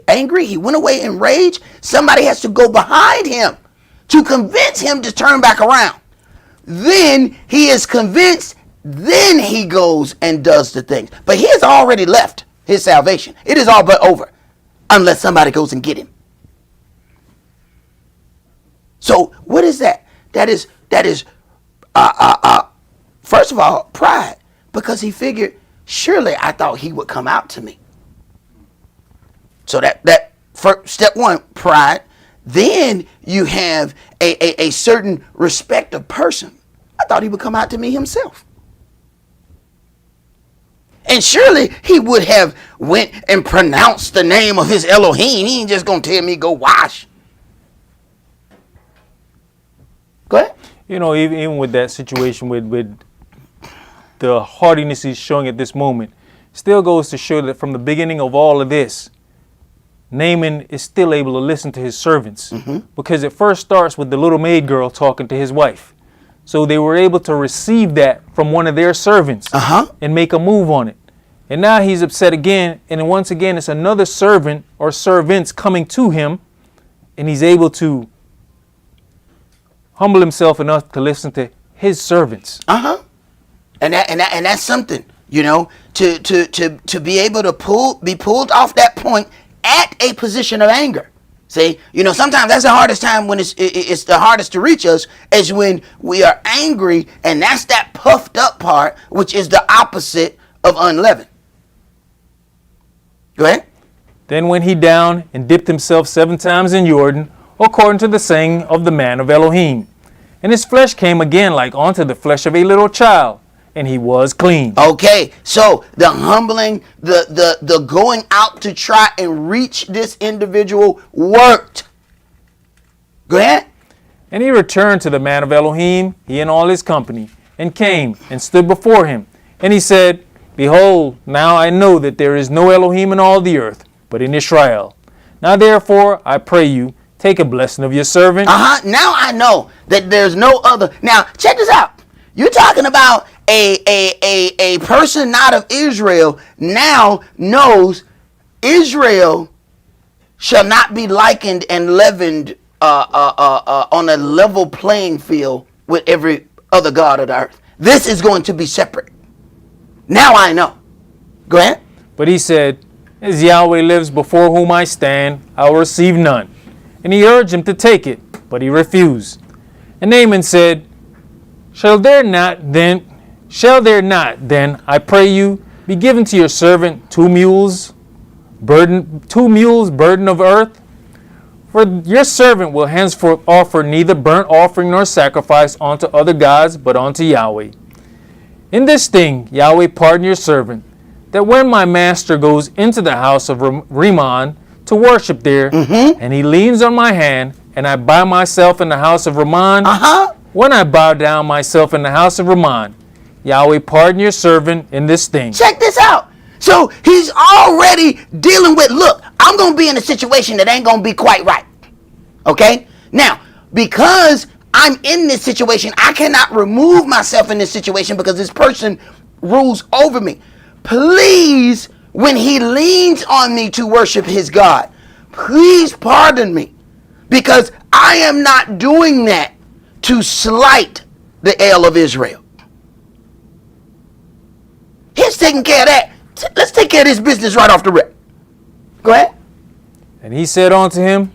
He went away in rage. Somebody has to go behind him to convince him to turn back around. Then he is convinced. Then he goes and does the things. But he has already left his salvation. It is all but over. Unless somebody goes and get him. So what is that? That is First of all, pride, because he figured, surely I thought he would come out to me. So that first, step one, pride. Then you have a certain respect of person. I thought he would come out to me himself. And surely he would have went and pronounced the name of his Elohim. He ain't just going to tell me go wash. Go ahead. You know, even with that situation, with the hardiness he's showing at this moment, still goes to show that from the beginning of all of this, Naaman is still able to listen to his servants, because it first starts with the little maid girl talking to his wife. So they were able to receive that from one of their servants and make a move on it. And now he's upset again. And once again, it's another servant or servants coming to him, and he's able to humble himself enough to listen to his servants. And that's something, you know, to be able to be pulled off that point at a position of anger. See, you know, sometimes that's the hardest time, when it's the hardest to reach us, is when we are angry, and that's that puffed up part, which is the opposite of unleavened. Go ahead. Then went he down and dipped himself 7 times in Jordan, according to the saying of the man of Elohim. And his flesh came again like unto the flesh of a little child, and he was clean. Okay, so the humbling, the going out to try and reach this individual worked. Go ahead. And he returned to the man of Elohim, he and all his company, and came and stood before him. And he said, Behold, now I know that there is no Elohim in all the earth, but in Israel. Now therefore, I pray you, take a blessing of your servant. Now I know that there's no other. Now, check this out. You're talking about a person not of Israel now knows Israel shall not be likened and leavened on a level playing field with every other god of the earth. This is going to be separate. Now I know. Go ahead. But he said, As Yahweh lives before whom I stand, I will receive none. And he urged him to take it, but he refused. And Naaman said, Shall there not then, I pray you, be given to your servant 2 mules burden of earth? For your servant will henceforth offer neither burnt offering nor sacrifice unto other gods, but unto Yahweh. In this thing, Yahweh pardon your servant, that when my master goes into the house of Rimmon to worship there, and he leans on my hand, and I bow myself in the house of Rimmon, when I bow down myself in the house of Rimmon, Yahweh pardon your servant in this thing. Check this out. So he's already dealing with, look, I'm going to be in a situation that ain't going to be quite right. Okay? Now, because I'm in this situation, I cannot remove myself in this situation because this person rules over me. Please, when he leans on me to worship his God, please pardon me, because I am not doing that to slight the El of Israel. He's taking care of that. Let's take care of this business right off the rip. Go ahead. And he said unto him,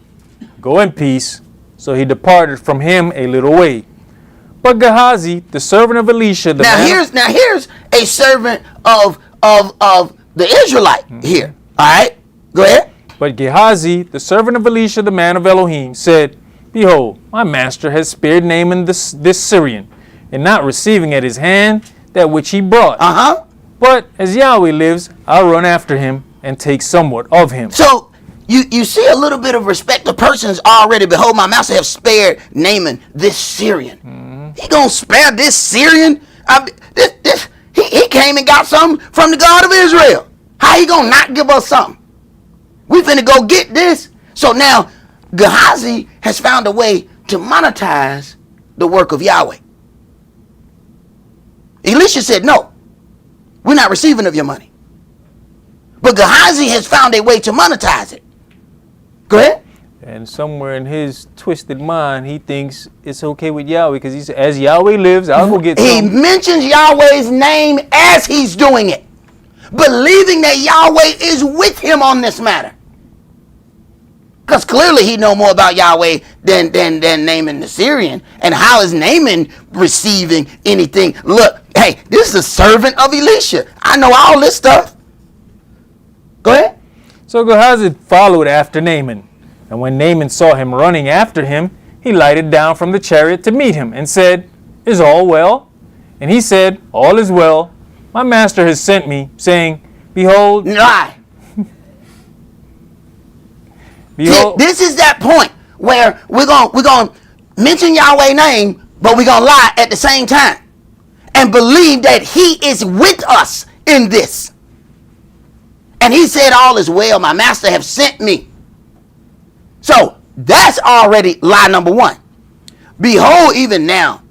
Go in peace. So he departed from him a little way. But Gehazi, the servant of Elisha, here's a servant of the Israelite here. All right, go ahead. But Gehazi, the servant of Elisha, the man of Elohim, said, Behold, my master has spared Naaman this Syrian, and not receiving at his hand that which he brought. But as Yahweh lives, I'll run after him and take somewhat of him. So you see a little bit of respect of persons already. Behold, my master have spared Naaman this Syrian. He gonna spare this Syrian? He came and got something from the God of Israel. How he gonna not give us something? We finna go get this. So now Gehazi has found a way to monetize the work of Yahweh. Elisha said, no, we're not receiving of your money. But Gehazi has found a way to monetize it. Go ahead. And somewhere in his twisted mind, he thinks it's okay with Yahweh, because he said, as Yahweh lives, I'll go get He something. mentions Yahweh's name as he's doing it, believing that Yahweh is with him on this matter. Because clearly he know more about Yahweh than Naaman the Syrian. And how is Naaman receiving anything? Look, hey, this is a servant of Elisha. I know all this stuff. Go ahead. So Gehazi followed after Naaman. And when Naaman saw him running after him, he lighted down from the chariot to meet him and said, "Is all well?" And he said, "All is well. My master has sent me, saying, Behold, Lie. behold." This is that point where we're going to mention Yahweh's name, but we're going to lie at the same time and believe that he is with us in this. And he said, all is well, my master have sent me. So that's already lie number one. Behold, even now,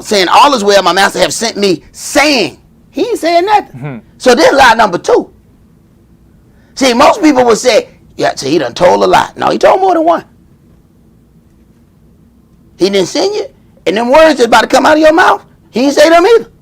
saying all is well, my master have sent me, saying. He ain't saying nothing. So this is lie number two. See, most people would say, yeah, so he done told a lie. No, he told more than one. He didn't send you. And them words that's about to come out of your mouth, he didn't say them either.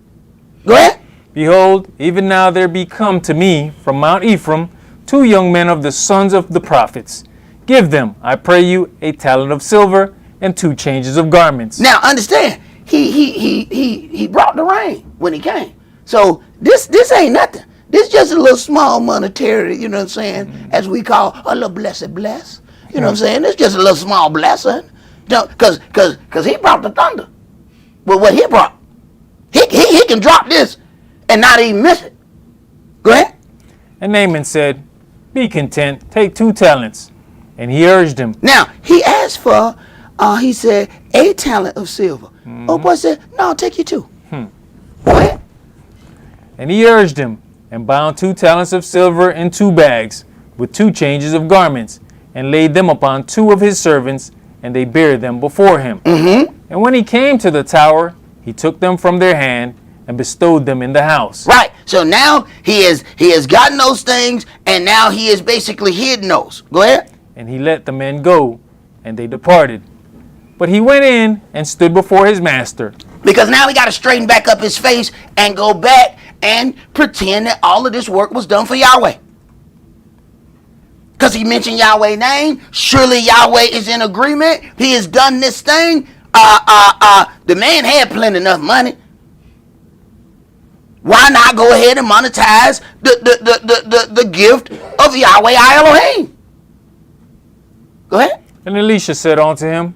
Go ahead. Behold, even now there be come to me from Mount Ephraim 2 young men of the sons of the prophets. Give them, I pray you, a talent of silver and 2 changes of garments. Now understand, he brought the rain when he came. So this ain't nothing. This just a little small monetary, you know what I'm saying, as we call a little blessed bless. You know what I'm saying? It's just a little small blessing. Because he brought the thunder. But what he brought, he can drop this and not even miss it. Go ahead. And Naaman said, Be content, take 2 talents. And he urged him. Now, he asked for, he said, a talent of silver. Oh boy said, no, I'll take you 2. Go ahead. And he urged him, and bound 2 talents of silver in 2 bags, with 2 changes of garments, and laid them upon 2 of his servants, and they bare them before him. And when he came to the tower, he took them from their hand, and bestowed them in the house. Right. So now he has gotten those things, and now he is basically hidden those. Go ahead. And he let the men go, and they departed. But he went in and stood before his master. Because now he got to straighten back up his face and go back and pretend that all of this work was done for Yahweh. Because he mentioned Yahweh's name. Surely Yahweh is in agreement. He has done this thing. The man had plenty enough money. Why not go ahead and monetize the gift of Yahweh Elohim? Go ahead. And Elisha said unto him,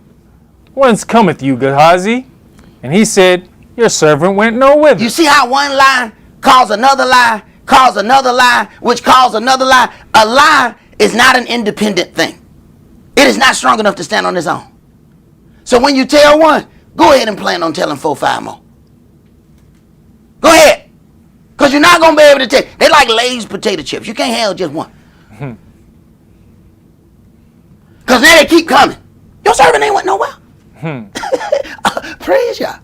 Whence cometh you, Gehazi? And he said, Your servant went no whither. You see how one lie calls another lie, calls another lie, which calls another lie? A lie is not an independent thing. It is not strong enough to stand on its own. So when you tell one, go ahead and plan on telling 4, 5 more. Go ahead. Because you're not going to be able to take. They like Lay's potato chips. You can't handle just one. Because now they keep coming. Your servant ain't went nowhere. Praise Yah.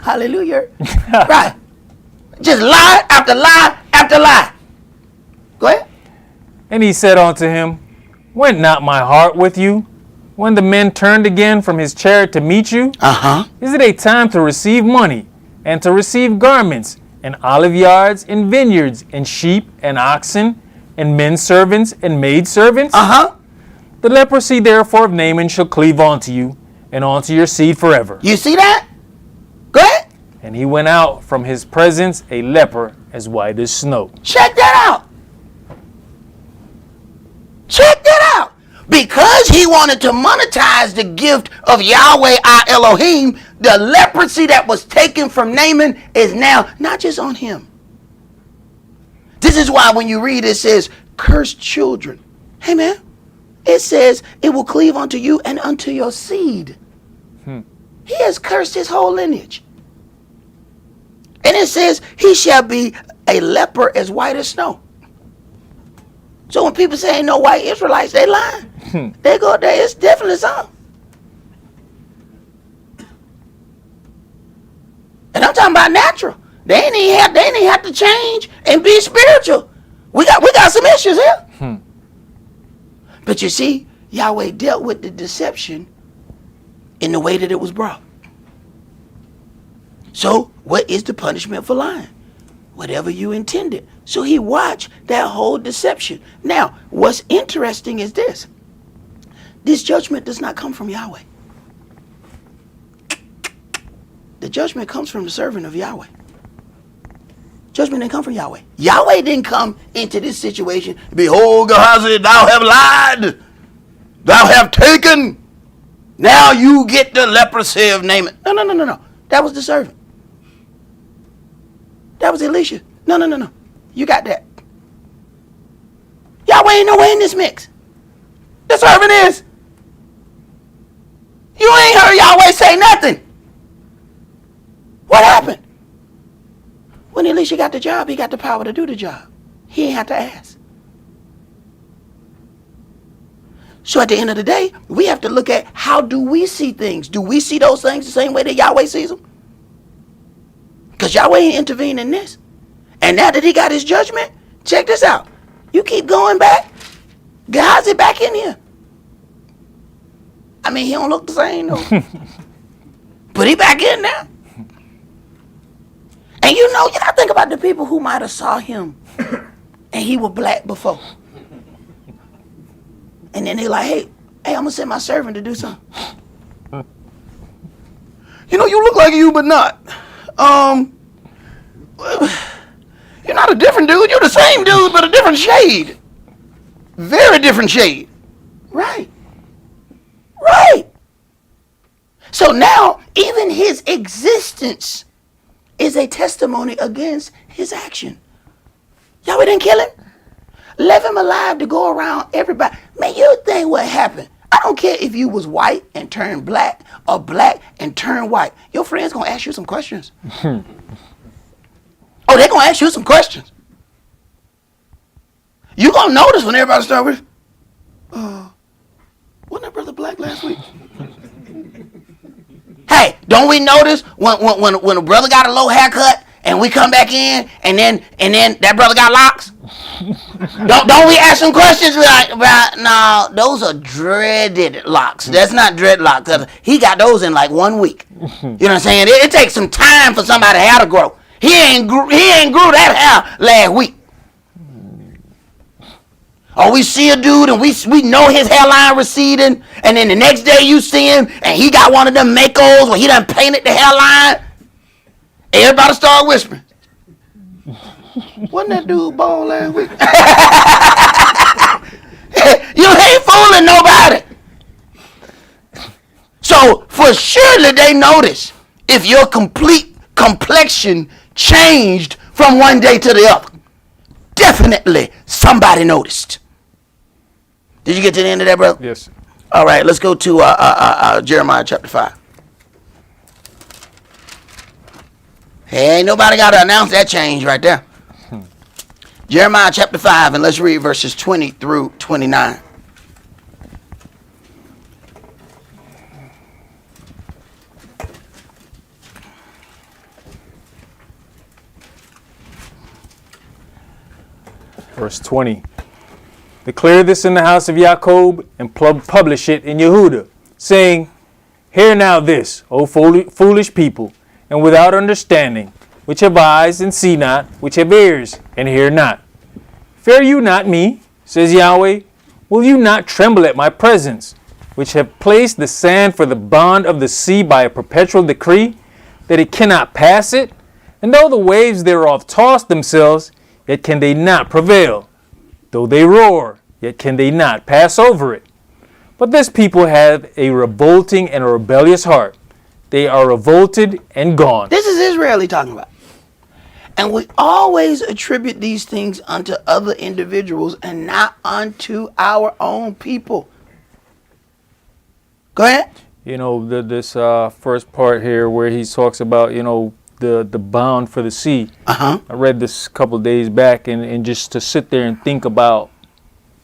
Hallelujah. Right. Just lie after lie after lie. Go ahead. And he said unto him, Went not my heart with you, when the men turned again from his chariot to meet you? Is it a time to receive money, and to receive garments, and olive yards, and vineyards, and sheep, and oxen, and men servants, and maid servants? The leprosy therefore of Naaman shall cleave unto you, and unto your seed forever. You see that? Go ahead. And he went out from his presence a leper as white as snow. Check that out. Check that out. Because he wanted to monetize the gift of Yahweh our Elohim, the leprosy that was taken from Naaman is now not just on him. This is why when you read it says, cursed children. Hey man, it says it will cleave unto you and unto your seed. He has cursed his whole lineage. And it says he shall be a leper as white as snow. So when people say ain't no white Israelites, they lying. They go there, it's definitely some. And I'm talking about natural. They ain't even have to change and be spiritual. We got some issues here. But you see, Yahweh dealt with the deception in the way that it was brought. So what is the punishment for lying? Whatever you intended. So he watched that whole deception. Now, what's interesting is this. This judgment does not come from Yahweh. The judgment comes from the servant of Yahweh. Judgment didn't come from Yahweh. Yahweh didn't come into this situation. Behold, Gehazi, thou have lied. Thou have taken. Now you get the leprosy of Naaman. No. That was the servant. That was Elisha. No. You got that. Yahweh ain't nowhere in this mix. The servant is. You ain't heard Yahweh say nothing. What happened? When Elisha got the job, he got the power to do the job. He ain't have to ask. So at the end of the day, we have to look at how do we see things. Do we see those things the same way that Yahweh sees them? Because Yahweh ain't intervened in this. And now that he got his judgment, check this out. You keep going back, Gehazi back in here. I mean, he don't look the same though. But he back in now. And you gotta think about the people who might have saw him and he was black before. And then they like, hey, I'm gonna send my servant to do something. You look like you, but not. You're not a different dude. You're the same dude, but a different shade. Very different shade. Right. So now, even his existence is a testimony against his action. Yahweh didn't kill him. Left him alive to go around everybody. Man, you think what happened? I don't care if you was white and turned black or black and turned white. Your friends gonna ask you some questions. Oh, they're gonna ask you some questions. You gonna notice when everybody start with, wasn't that brother black last week? Hey, don't we notice when a brother got a low haircut and we come back in and then that brother got locks? don't we ask some questions like, no, those are dreaded locks. That's not dreadlocks. 'Cause he got those in like 1 week. You know what I'm saying? It takes some time for somebody's hair to grow. He ain't grew that hair last week. Or we see a dude and we know his hairline receding, and then the next day you see him and he got one of them Makos where he done painted the hairline. Everybody start whispering. Wasn't that dude bald last week? You ain't fooling nobody. So for surely they notice if your complete complexion changed from one day to the other. Definitely somebody noticed. Did you get to the end of that, brother? Yes. All right, let's go to Jeremiah chapter 5. Hey, ain't nobody got to announce that change right there. Jeremiah chapter 5, and let's read verses 20 through 29. Verse 20. Declare this in the house of Jacob and publish it in Yehuda, saying, Hear now this, O foolish people, and without understanding, which have eyes and see not, which have ears and hear not. Fear you not me, says Yahweh. Will you not tremble at my presence, which have placed the sand for the bond of the sea by a perpetual decree, that it cannot pass it? And though the waves thereof toss themselves, yet can they not prevail. Though they roar, yet can they not pass over it. But this people have a revolting and a rebellious heart. They are revolted and gone. This is Israel he's talking about. And we always attribute these things unto other individuals and not unto our own people. Go ahead. This first part here where he talks about, the bound for the sea. I read this a couple of days back, and just to sit there and think about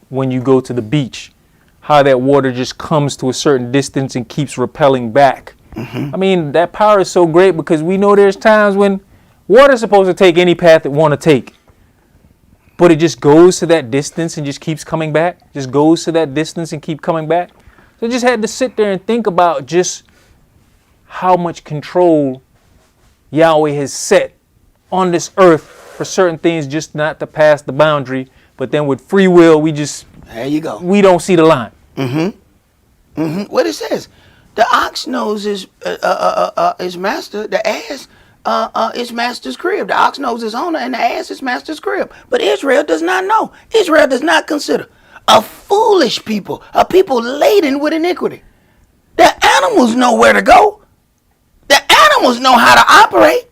when you go to the beach, how that water just comes to a certain distance and keeps repelling back. I mean, that power is so great because we know there's times when water's supposed to take any path it want to take, but it just goes to that distance and just keeps coming back, just goes to that distance and keep coming back. So I just had to sit there and think about just how much control Yahweh has set on this earth for certain things just not to pass the boundary, but then with free will, There you go. we don't see the line. What it says, the ox knows his master, the ass his master's crib. The ox knows his owner, and the ass his master's crib. But Israel does not know. Israel does not consider. A foolish people, a people laden with iniquity. The animals know where to go. The animals know how to operate.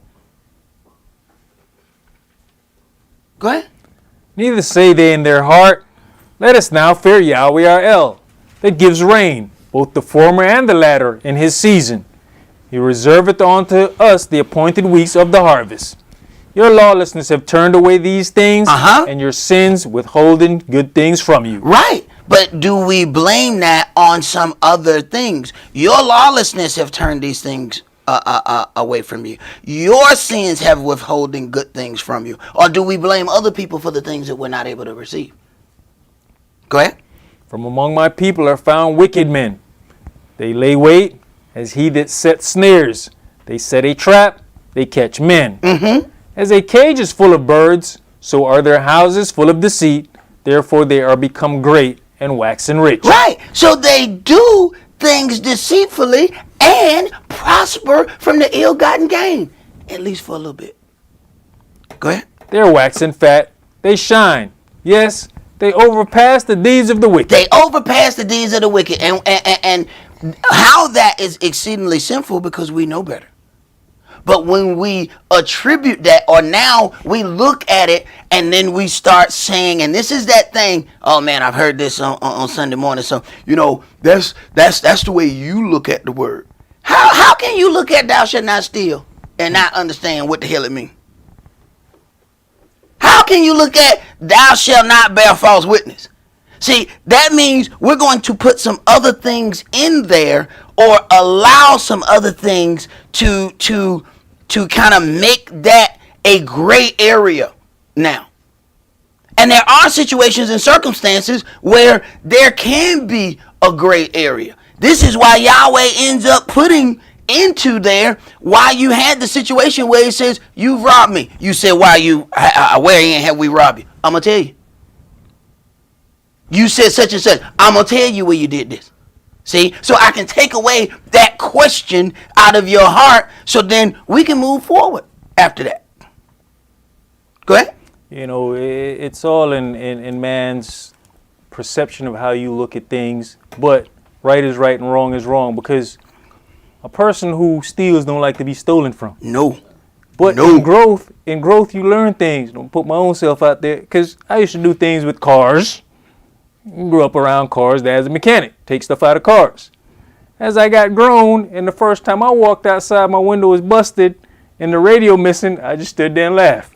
Go ahead. Neither say they in their heart, let us now fear Yahweh our El, that gives rain, both the former and the latter, in his season. He reserveth unto us the appointed weeks of the harvest. Your lawlessness have turned away these things, and your sins withholding good things from you. Right. But do we blame that on some other things? Your lawlessness have turned these things away from you. Your sins have withholding good things from you. Or do we blame other people for the things that we're not able to receive? Go ahead. From among my people are found wicked men. They lay wait as he that sets snares. They set a trap, they catch men. As a cage is full of birds, so are their houses full of deceit. Therefore they are become great and waxen rich. Right. So they do things deceitfully and prosper from the ill-gotten gain, at least for a little bit. Go ahead. They're waxen fat, they shine. Yes, they overpass the deeds of the wicked. They overpass the deeds of the wicked. And how that is exceedingly sinful, because we know better. But when we attribute that, or now we look at it and then we start saying, and this is that thing, oh man, I've heard this on Sunday morning. So, you know, that's the way you look at the word. How can you look at thou shalt not steal and not understand what the hell it means? How can you look at thou shalt not bear false witness? See, that means we're going to put some other things in there, or allow some other things to kind of make that a gray area now. And there are situations and circumstances where there can be a gray area. This is why Yahweh ends up putting into there why you had the situation where it says, you've robbed me. You said, where have we robbed you? I'm going to tell you. You said such and such. I'm going to tell you where you did this. See, so I can take away that question out of your heart, so then we can move forward after that. Go ahead. You know, it's all in man's perception of how you look at things, but right is right and wrong is wrong, because a person who steals don't like to be stolen from. No. But in growth, you learn things. Don't put my own self out there, because I used to do things with cars. Grew up around cars. Dad's a mechanic. Take stuff out of cars. As I got grown, and the first time I walked outside, my window was busted and the radio missing, I just stood there and laughed.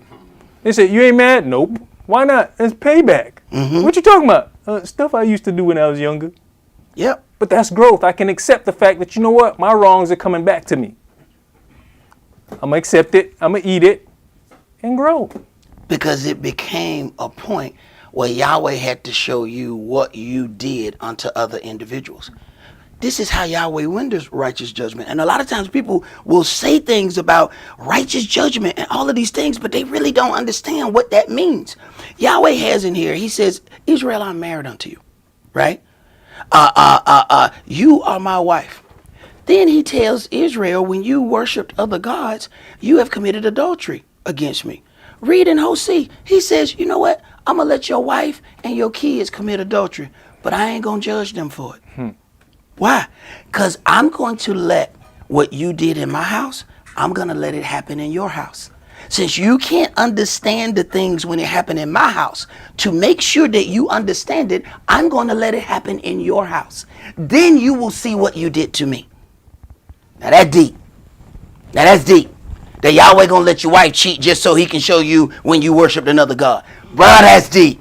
They said, you ain't mad? Nope. Why not? It's payback. What you talking about? Stuff I used to do when I was younger. Yep. But that's growth. I can accept the fact that, you know what? My wrongs are coming back to me. I'm going to accept it. I'm going to eat it and grow. Because it became a point where Yahweh had to show you what you did unto other individuals. This is how Yahweh renders righteous judgment. And a lot of times people will say things about righteous judgment and all of these things, but they really don't understand what that means. Yahweh has in here, he says, Israel, I'm married unto you, right? You are my wife. Then he tells Israel, when you worshiped other gods, you have committed adultery against me. Read in Hosea, he says, you know what? I'm going to let your wife and your kids commit adultery, but I ain't going to judge them for it. Why? Because I'm going to let what you did in my house, I'm going to let it happen in your house. Since you can't understand the things when it happened in my house, to make sure that you understand it, I'm going to let it happen in your house. Then you will see what you did to me. Now that's deep. Now that's deep. That Yahweh going to let your wife cheat just so he can show you when you worshiped another God. Bro, that's deep.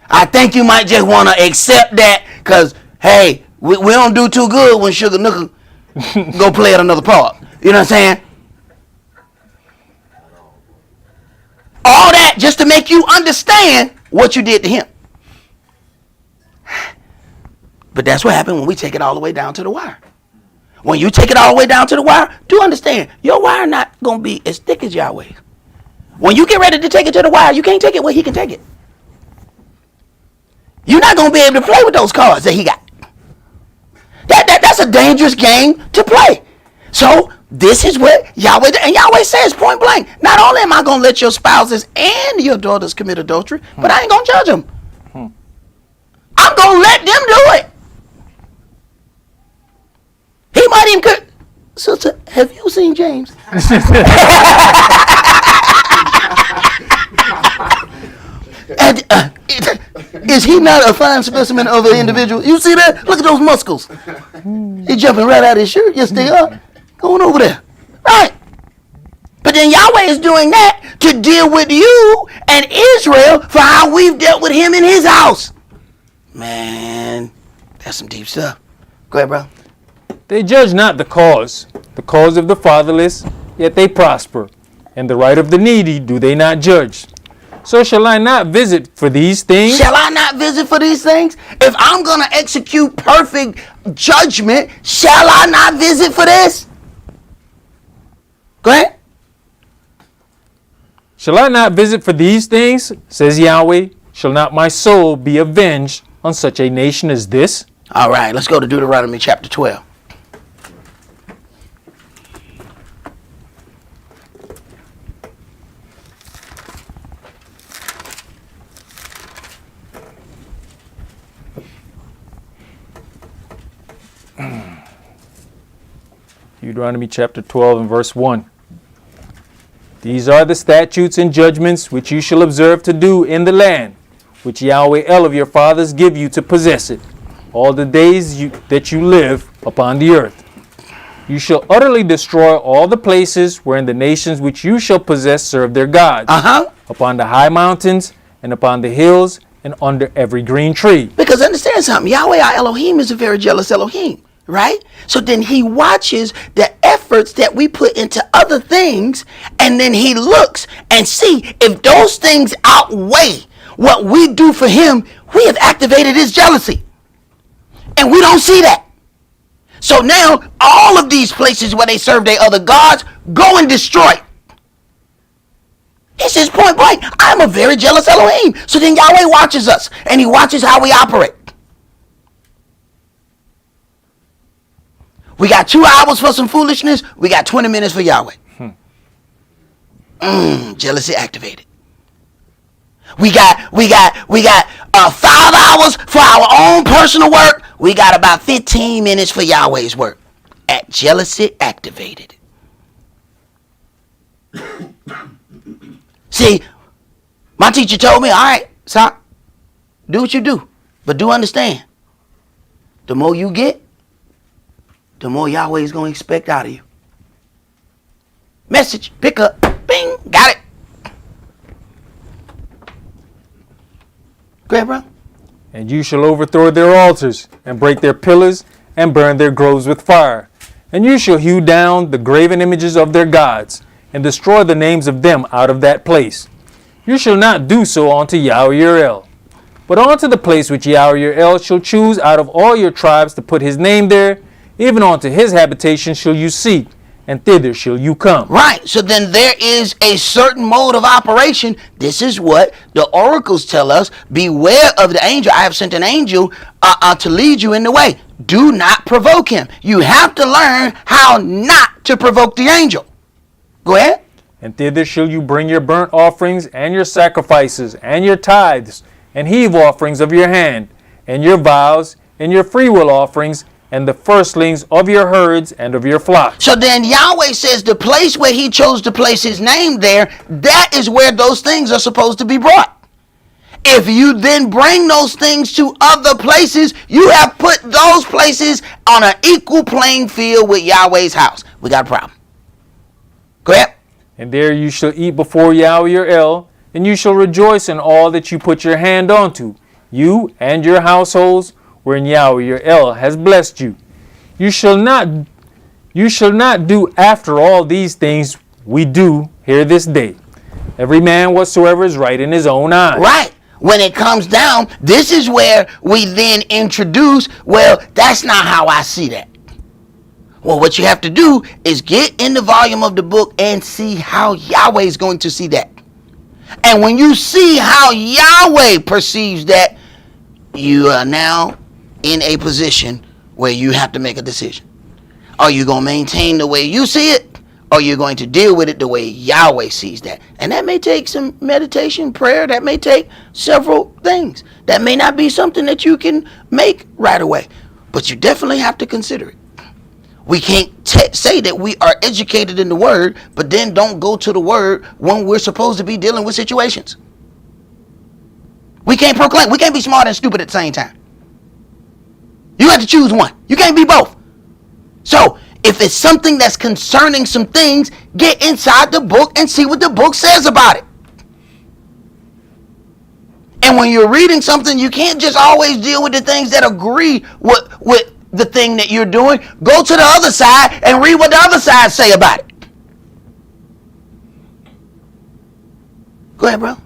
I think you might just want to accept that, because, hey, we don't do too good when Sugar Nooker go play at another part. You know what I'm saying? All that just to make you understand what you did to him. But that's what happened when we take it all the way down to the wire. When you take it all the way down to the wire, do understand, your wire not going to be as thick as Yahweh's. When you get ready to take it to the wire, you can't take it where he can take it. You're not going to be able to play with those cards that he got. That's a dangerous game to play. So this is what Yahweh, and Yahweh says point blank, not only am I going to let your spouses and your daughters commit adultery, but I ain't going to judge them. I'm going to let them do it. He might even could. Sister, have you seen James? Is he not a fine specimen of an individual? You see that? Look at those muscles. He's jumping right out of his shirt. Yes, they are. Going over there. Right. But then Yahweh is doing that to deal with you and Israel for how we've dealt with him in his house. Man, that's some deep stuff. Go ahead, bro. They judge not the cause of the fatherless, yet they prosper, and the right of the needy do they not judge. So shall I not visit for these things? Shall I not visit for these things? If I'm going to execute perfect judgment, shall I not visit for this? Go ahead. Shall I not visit for these things, says Yahweh? Shall not my soul be avenged on such a nation as this? All right, let's go to Deuteronomy chapter 12. Deuteronomy chapter 12 and verse 1. These are the statutes and judgments which you shall observe to do in the land, which Yahweh El of your fathers give you to possess it, all the days that you live upon the earth. You shall utterly destroy all the places wherein the nations which you shall possess serve their gods, upon the high mountains and upon the hills and under every green tree. Because understand something, Yahweh our Elohim is a very jealous Elohim. Right? So then he watches the efforts that we put into other things, and then he looks and see if those things outweigh what we do for him. We have activated his jealousy, and we don't see that. So now all of these places where they serve their other gods, go and destroy. He says point blank, I'm a very jealous Elohim. So then Yahweh watches us, and he watches how we operate. We got 2 hours for some foolishness. We got 20 minutes for Yahweh. Jealousy activated. We got 5 hours for our own personal work. We got about 15 minutes for Yahweh's work. At jealousy activated. See, my teacher told me, all right, son, do what you do, but do understand, the more you get, the more Yahweh is going to expect out of you. Message, pick up, bing, got it. Go ahead, bro. And you shall overthrow their altars, and break their pillars, and burn their groves with fire. And you shall hew down the graven images of their gods, and destroy the names of them out of that place. You shall not do so unto Yahweh your El, but unto the place which Yahweh your El shall choose out of all your tribes to put his name there, even unto his habitation shall you seek, and thither shall you come. Right. So then there is a certain mode of operation. This is what the oracles tell us. Beware of the angel. I have sent an angel to lead you in the way. Do not provoke him. You have to learn how not to provoke the angel. Go ahead. And thither shall you bring your burnt offerings, and your sacrifices, and your tithes, and heave offerings of your hand, and your vows, and your freewill offerings, and the firstlings of your herds and of your flocks. So then Yahweh says the place where he chose to place his name there, that is where those things are supposed to be brought. If you then bring those things to other places, you have put those places on an equal playing field with Yahweh's house. We got a problem. Go ahead. And there you shall eat before Yahweh your El, and you shall rejoice in all that you put your hand unto, you and your households, wherein Yahweh your El has blessed you. You shall not do after all these things we do here this day. Every man whatsoever is right in his own eyes. Right. When it comes down, this is where we then introduce, well, that's not how I see that. Well, what you have to do is get in the volume of the book and see how Yahweh is going to see that. And when you see how Yahweh perceives that, you are now in a position where you have to make a decision. Are you going to maintain the way you see it, or are you going to deal with it the way Yahweh sees that? And that may take some meditation, prayer. That may take several things. That may not be something that you can make right away, but you definitely have to consider it. We can't say that we are educated in the word, but then don't go to the word when we're supposed to be dealing with situations. We can't proclaim. We can't be smart and stupid at the same time. You have to choose one. You can't be both. So if it's something that's concerning some things, get inside the book and see what the book says about it. And when you're reading something, you can't just always deal with the things that agree with the thing that you're doing. Go to the other side and read what the other side say about it. Go ahead, bro.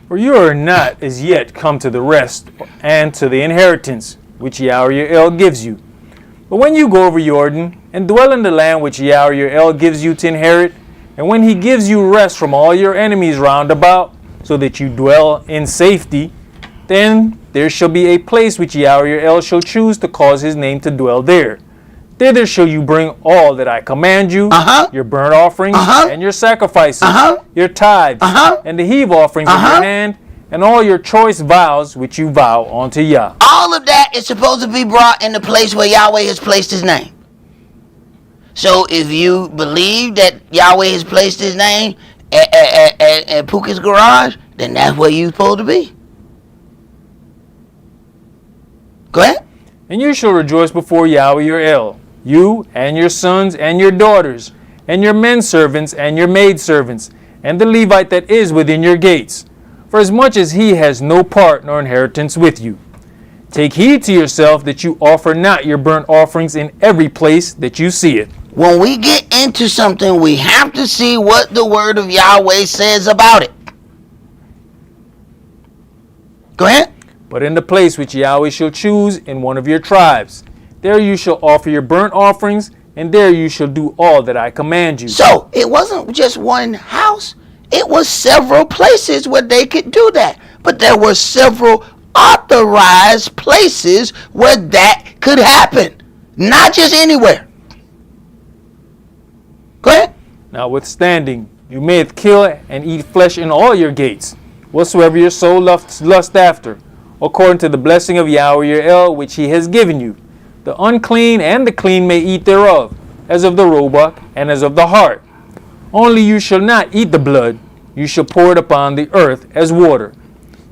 For you are not as yet come to the rest and to the inheritance which Yahweh your El gives you. But when you go over Jordan and dwell in the land which Yahweh your El gives you to inherit, and when he gives you rest from all your enemies round about, so that you dwell in safety, then there shall be a place which Yahweh your El shall choose to cause his name to dwell there. Thither shall you bring all that I command you, your burnt offerings and your sacrifices, your tithes and the heave offerings of your hand, and all your choice vows which you vow unto Yah. All of that is supposed to be brought in the place where Yahweh has placed his name. So if you believe that Yahweh has placed his name at Puka's garage, then that's where you're supposed to be. Go ahead. And you shall rejoice before Yahweh your El, you and your sons and your daughters, and your men servants and your maid servants, and the Levite that is within your gates, for as much as he has no part nor inheritance with you. Take heed to yourself that you offer not your burnt offerings in every place that you see it. When we get into something, we have to see what the word of Yahweh says about it. Go ahead. But in the place which Yahweh shall choose in one of your tribes, there you shall offer your burnt offerings, and there you shall do all that I command you. So it wasn't just one house. It was several places where they could do that. But there were several authorized places where that could happen. Not just anywhere. Go ahead. Notwithstanding, you mayest kill and eat flesh in all your gates, whatsoever your soul lust after, according to the blessing of Yahweh your El, which he has given you. The unclean and the clean may eat thereof, as of the roebuck and as of the hart. Only you shall not eat the blood, you shall pour it upon the earth as water.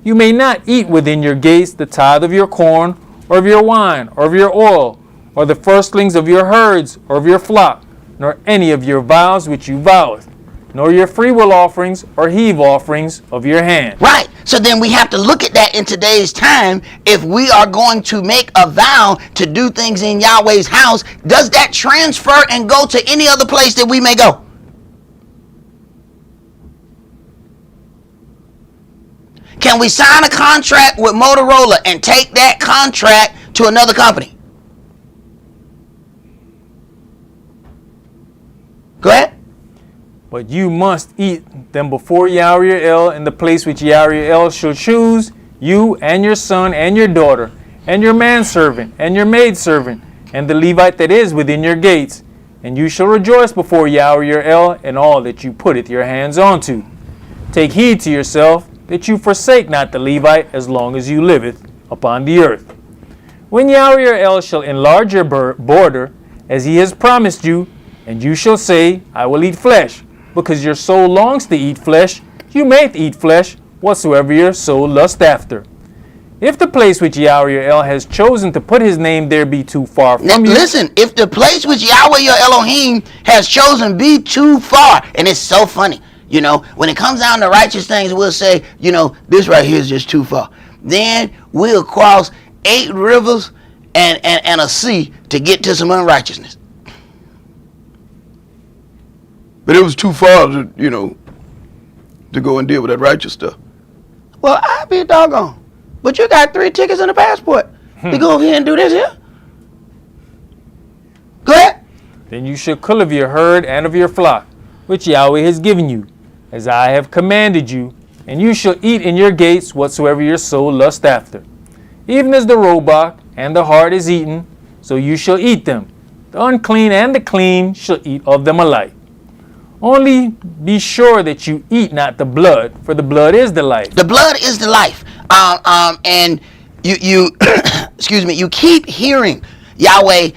You may not eat within your gates the tithe of your corn, or of your wine, or of your oil, or the firstlings of your herds, or of your flock, nor any of your vows which you voweth, nor your freewill offerings or heave offerings of your hand. Right. So then we have to look at that in today's time. If we are going to make a vow to do things in Yahweh's house, does that transfer and go to any other place that we may go? Can we sign a contract with Motorola and take that contract to another company? Go ahead. But you must eat them before Yahweh your El in the place which Yahweh your El shall choose, you and your son and your daughter, and your manservant and your maidservant, and the Levite that is within your gates. And you shall rejoice before Yahweh your El in all that you putteth your hands unto. Take heed to yourself that you forsake not the Levite as long as you liveth upon the earth. When Yahweh your El shall enlarge your border, as he has promised you, and you shall say, I will eat flesh, because your soul longs to eat flesh, you may eat flesh, whatsoever your soul lust after. If the place which Yahweh your El has chosen to put his name there be too far from you. Listen, if the place which Yahweh your Elohim has chosen be too far, and it's so funny, you know, when it comes down to righteous things, we'll say, you know, this right here is just too far. Then we'll cross 8 rivers and a sea to get to some unrighteousness. But it was too far to, you know, to go and deal with that righteous stuff. Well, I'd be a doggone. But you got 3 tickets and a passport to go over here and do this here. Go ahead. Then you shall kill of your herd and of your flock, which Yahweh has given you, as I have commanded you, And you shall eat in your gates whatsoever your soul lust after. Even as the roebuck and the hart is eaten, so you shall eat them. The unclean and the clean shall eat of them alike. Only be sure that you eat not the blood, for the blood is the life. The blood is the life. And you excuse me, you keep hearing Yahweh,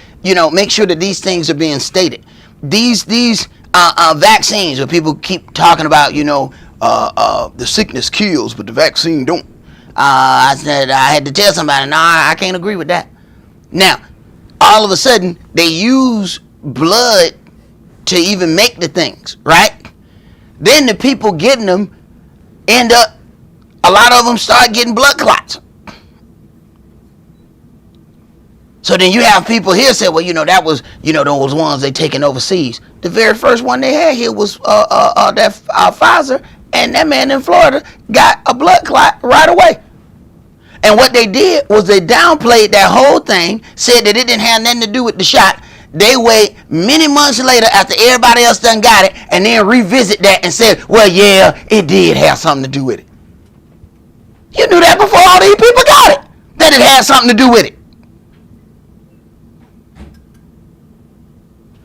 make sure that these things are being stated. These vaccines, where people keep talking about, the sickness kills, but the vaccine don't. I said I had to tell somebody, no, I can't agree with that. Now, all of a sudden, they use blood to even make the things, right? Then the people getting them end up, a lot of them start getting blood clots. So then you have people here say, well, that was, those ones they taken overseas. The very first one they had here was that Pfizer, and that man in Florida got a blood clot right away. And what they did was they downplayed that whole thing, said that it didn't have nothing to do with the shot. They wait many months later after everybody else done got it, and then revisit that and said, well, yeah, it did have something to do with it. You knew that before all these people got it, that it had something to do with it.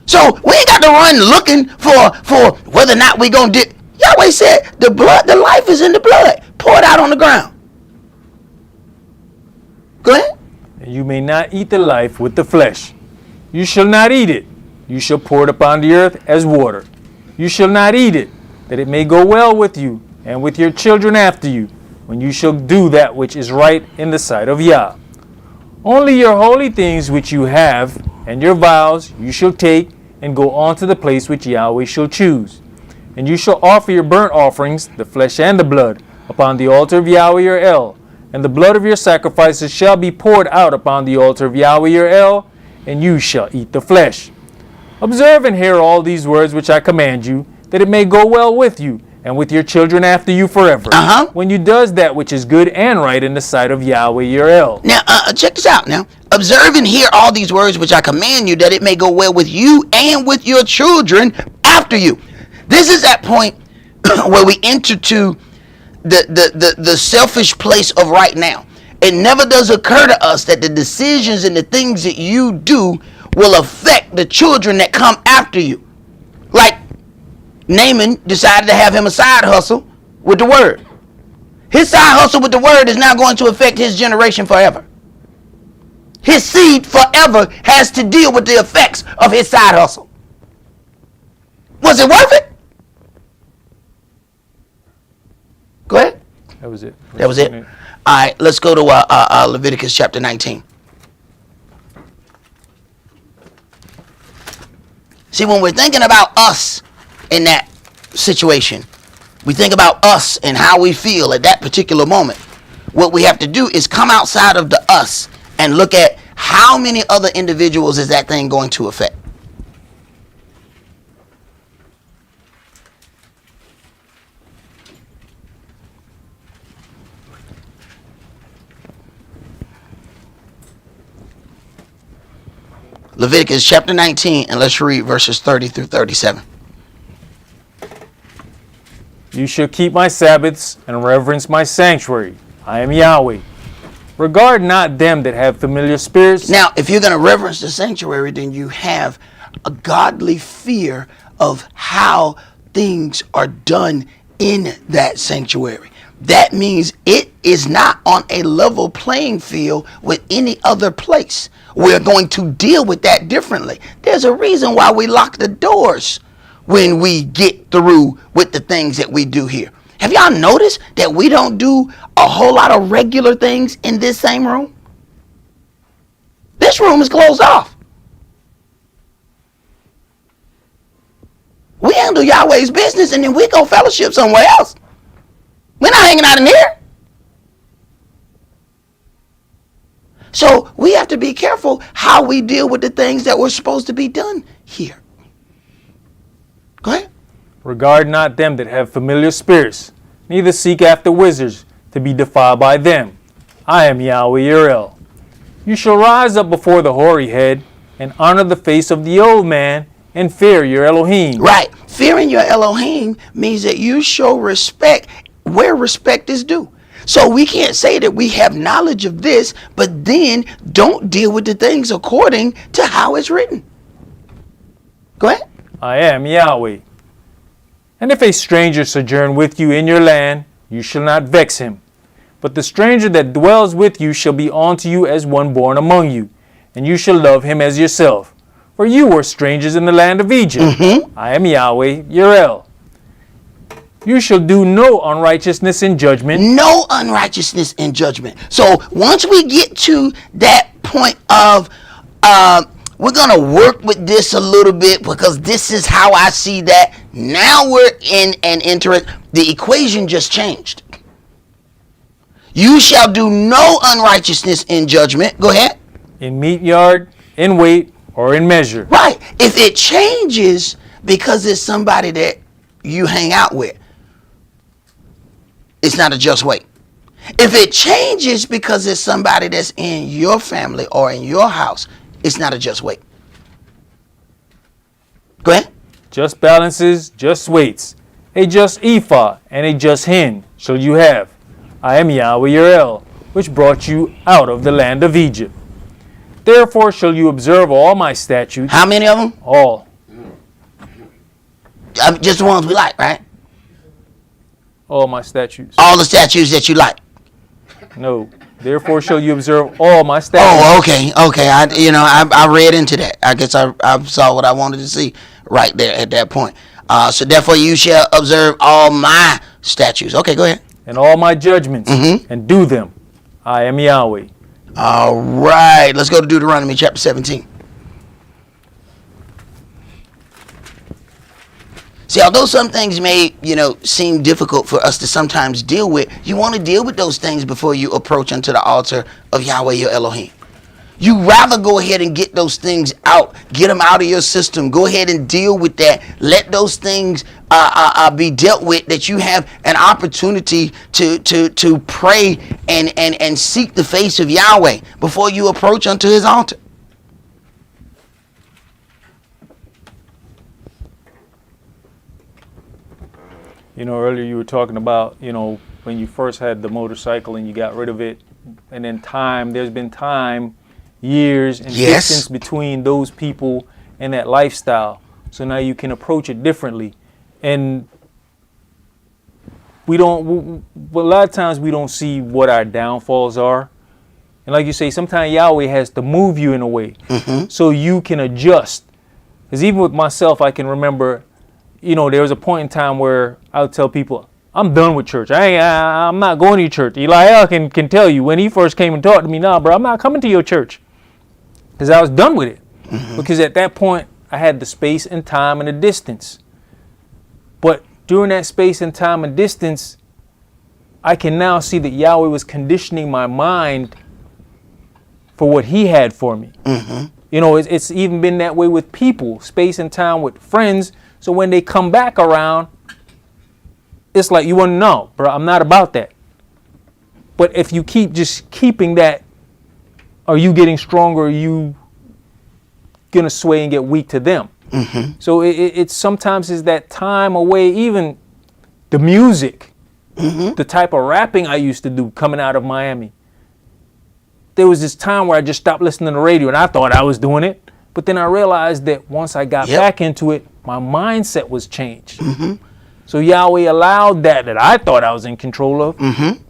So we ain't got to run looking for whether or not we gonna do. Yahweh said the blood, the life is in the blood. Pour it out on the ground. Go ahead. And you may not eat the life with the flesh. You shall not eat it. You shall pour it upon the earth as water. You shall not eat it, that it may go well with you and with your children after you, when you shall do that which is right in the sight of Yah. Only your holy things which you have, and your vows you shall take, and go on to the place which Yahweh shall choose. And you shall offer your burnt offerings, the flesh and the blood, upon the altar of Yahweh your El. And the blood of your sacrifices shall be poured out upon the altar of Yahweh your El, and you shall eat the flesh. Observe and hear all these words which I command you, that it may go well with you, and with your children after you forever, when you does that which is good and right in the sight of Yahweh your El. Now, check this out now. Observe and hear all these words which I command you, that it may go well with you and with your children after you. This is that point where we enter to the selfish place of right now. It never does occur to us that the decisions and the things that you do will affect the children that come after you. Like Naaman decided to have him a side hustle with the word. His side hustle with the word is now going to affect his generation forever. His seed forever has to deal with the effects of his side hustle. Was it worth it? Go ahead. That was it. That was it. All right, let's go to Leviticus chapter 19. See, when we're thinking about us in that situation, we think about us and how we feel at that particular moment. What we have to do is come outside of the us and look at how many other individuals is that thing going to affect. Leviticus chapter 19, and let's read verses 30 through 37. You shall keep my Sabbaths and reverence my sanctuary. I am Yahweh. Regard not them that have familiar spirits. Now, if you're going to reverence the sanctuary, then you have a godly fear of how things are done in that sanctuary. That means it is not on a level playing field with any other place. We're going to deal with that differently. There's a reason why we lock the doors when we get through with the things that we do here. Have y'all noticed that we don't do a whole lot of regular things in this same room? This room is closed off. We handle Yahweh's business and then we go fellowship somewhere else. We're not hanging out in here. So we have to be careful how we deal with the things that were supposed to be done here. Go ahead. Regard not them that have familiar spirits, neither seek after wizards to be defiled by them. I am Yahweh your El. You shall rise up before the hoary head and honor the face of the old man and fear your Elohim. Right. Fearing your Elohim means that you show respect where respect is due. So we can't say that we have knowledge of this, but then don't deal with the things according to how it's written. Go ahead. I am Yahweh. And if a stranger sojourn with you in your land, you shall not vex him. But the stranger that dwells with you shall be unto you as one born among you, and you shall love him as yourself. For you were strangers in the land of Egypt. I am Yahweh, your El. You shall do no unrighteousness in judgment. No unrighteousness in judgment. So once we get to that point of, we're going to work with this a little bit because this is how I see that. Now we're in an interest. The equation just changed. You shall do no unrighteousness in judgment. Go ahead. In meat yard, in weight, or in measure. Right. If it changes because it's somebody that you hang out with, it's not a just weight. If it changes because it's somebody that's in your family or in your house, it's not a just weight. Go ahead. Just balances, just weights. A just ephah and a just hin shall you have. I am Yahweh your El, which brought you out of the land of Egypt. Therefore shall you observe all my statutes. How many of them? All. Just the ones we like, right? All my statutes. All the statutes that you like. No. Therefore shall you observe all my statutes. Oh, okay. I read into that. I guess I saw what I wanted to see right there at that point. So therefore you shall observe all my statutes. Okay, go ahead. And all my judgments, and do them. I am Yahweh. All right. Let's go to Deuteronomy chapter 17. See, although some things may, seem difficult for us to sometimes deal with, you want to deal with those things before you approach unto the altar of Yahweh your Elohim. You rather go ahead and get those things out, get them out of your system. Go ahead and deal with that. Let those things be dealt with, that you have an opportunity to pray and seek the face of Yahweh before you approach unto his altar. Earlier you were talking about, when you first had the motorcycle and you got rid of it, and then there's been time, years, and distance between those people and that lifestyle. So now you can approach it differently. And a lot of times we don't see what our downfalls are. And like you say, sometimes Yahweh has to move you in a way so you can adjust. Because even with myself, I can remember, there was a point in time where I would tell people, I'm done with church. I'm not going to your church. Eli can tell you when he first came and talked to me, nah, bro, I'm not coming to your church. Because I was done with it. Because at that point, I had the space and time and the distance. But during that space and time and distance, I can now see that Yahweh was conditioning my mind for what he had for me. It's even been that way with people, space and time with friends. So when they come back around, it's like, you want to know, bro, I'm not about that. But if you keep just keeping that, are you getting stronger? Or are you going to sway and get weak to them? So it's sometimes is that time away, even the music, the type of rapping I used to do coming out of Miami. There was this time where I just stopped listening to the radio and I thought I was doing it. But then I realized that once I got back into it, my mindset was changed. So Yahweh allowed that I thought I was in control of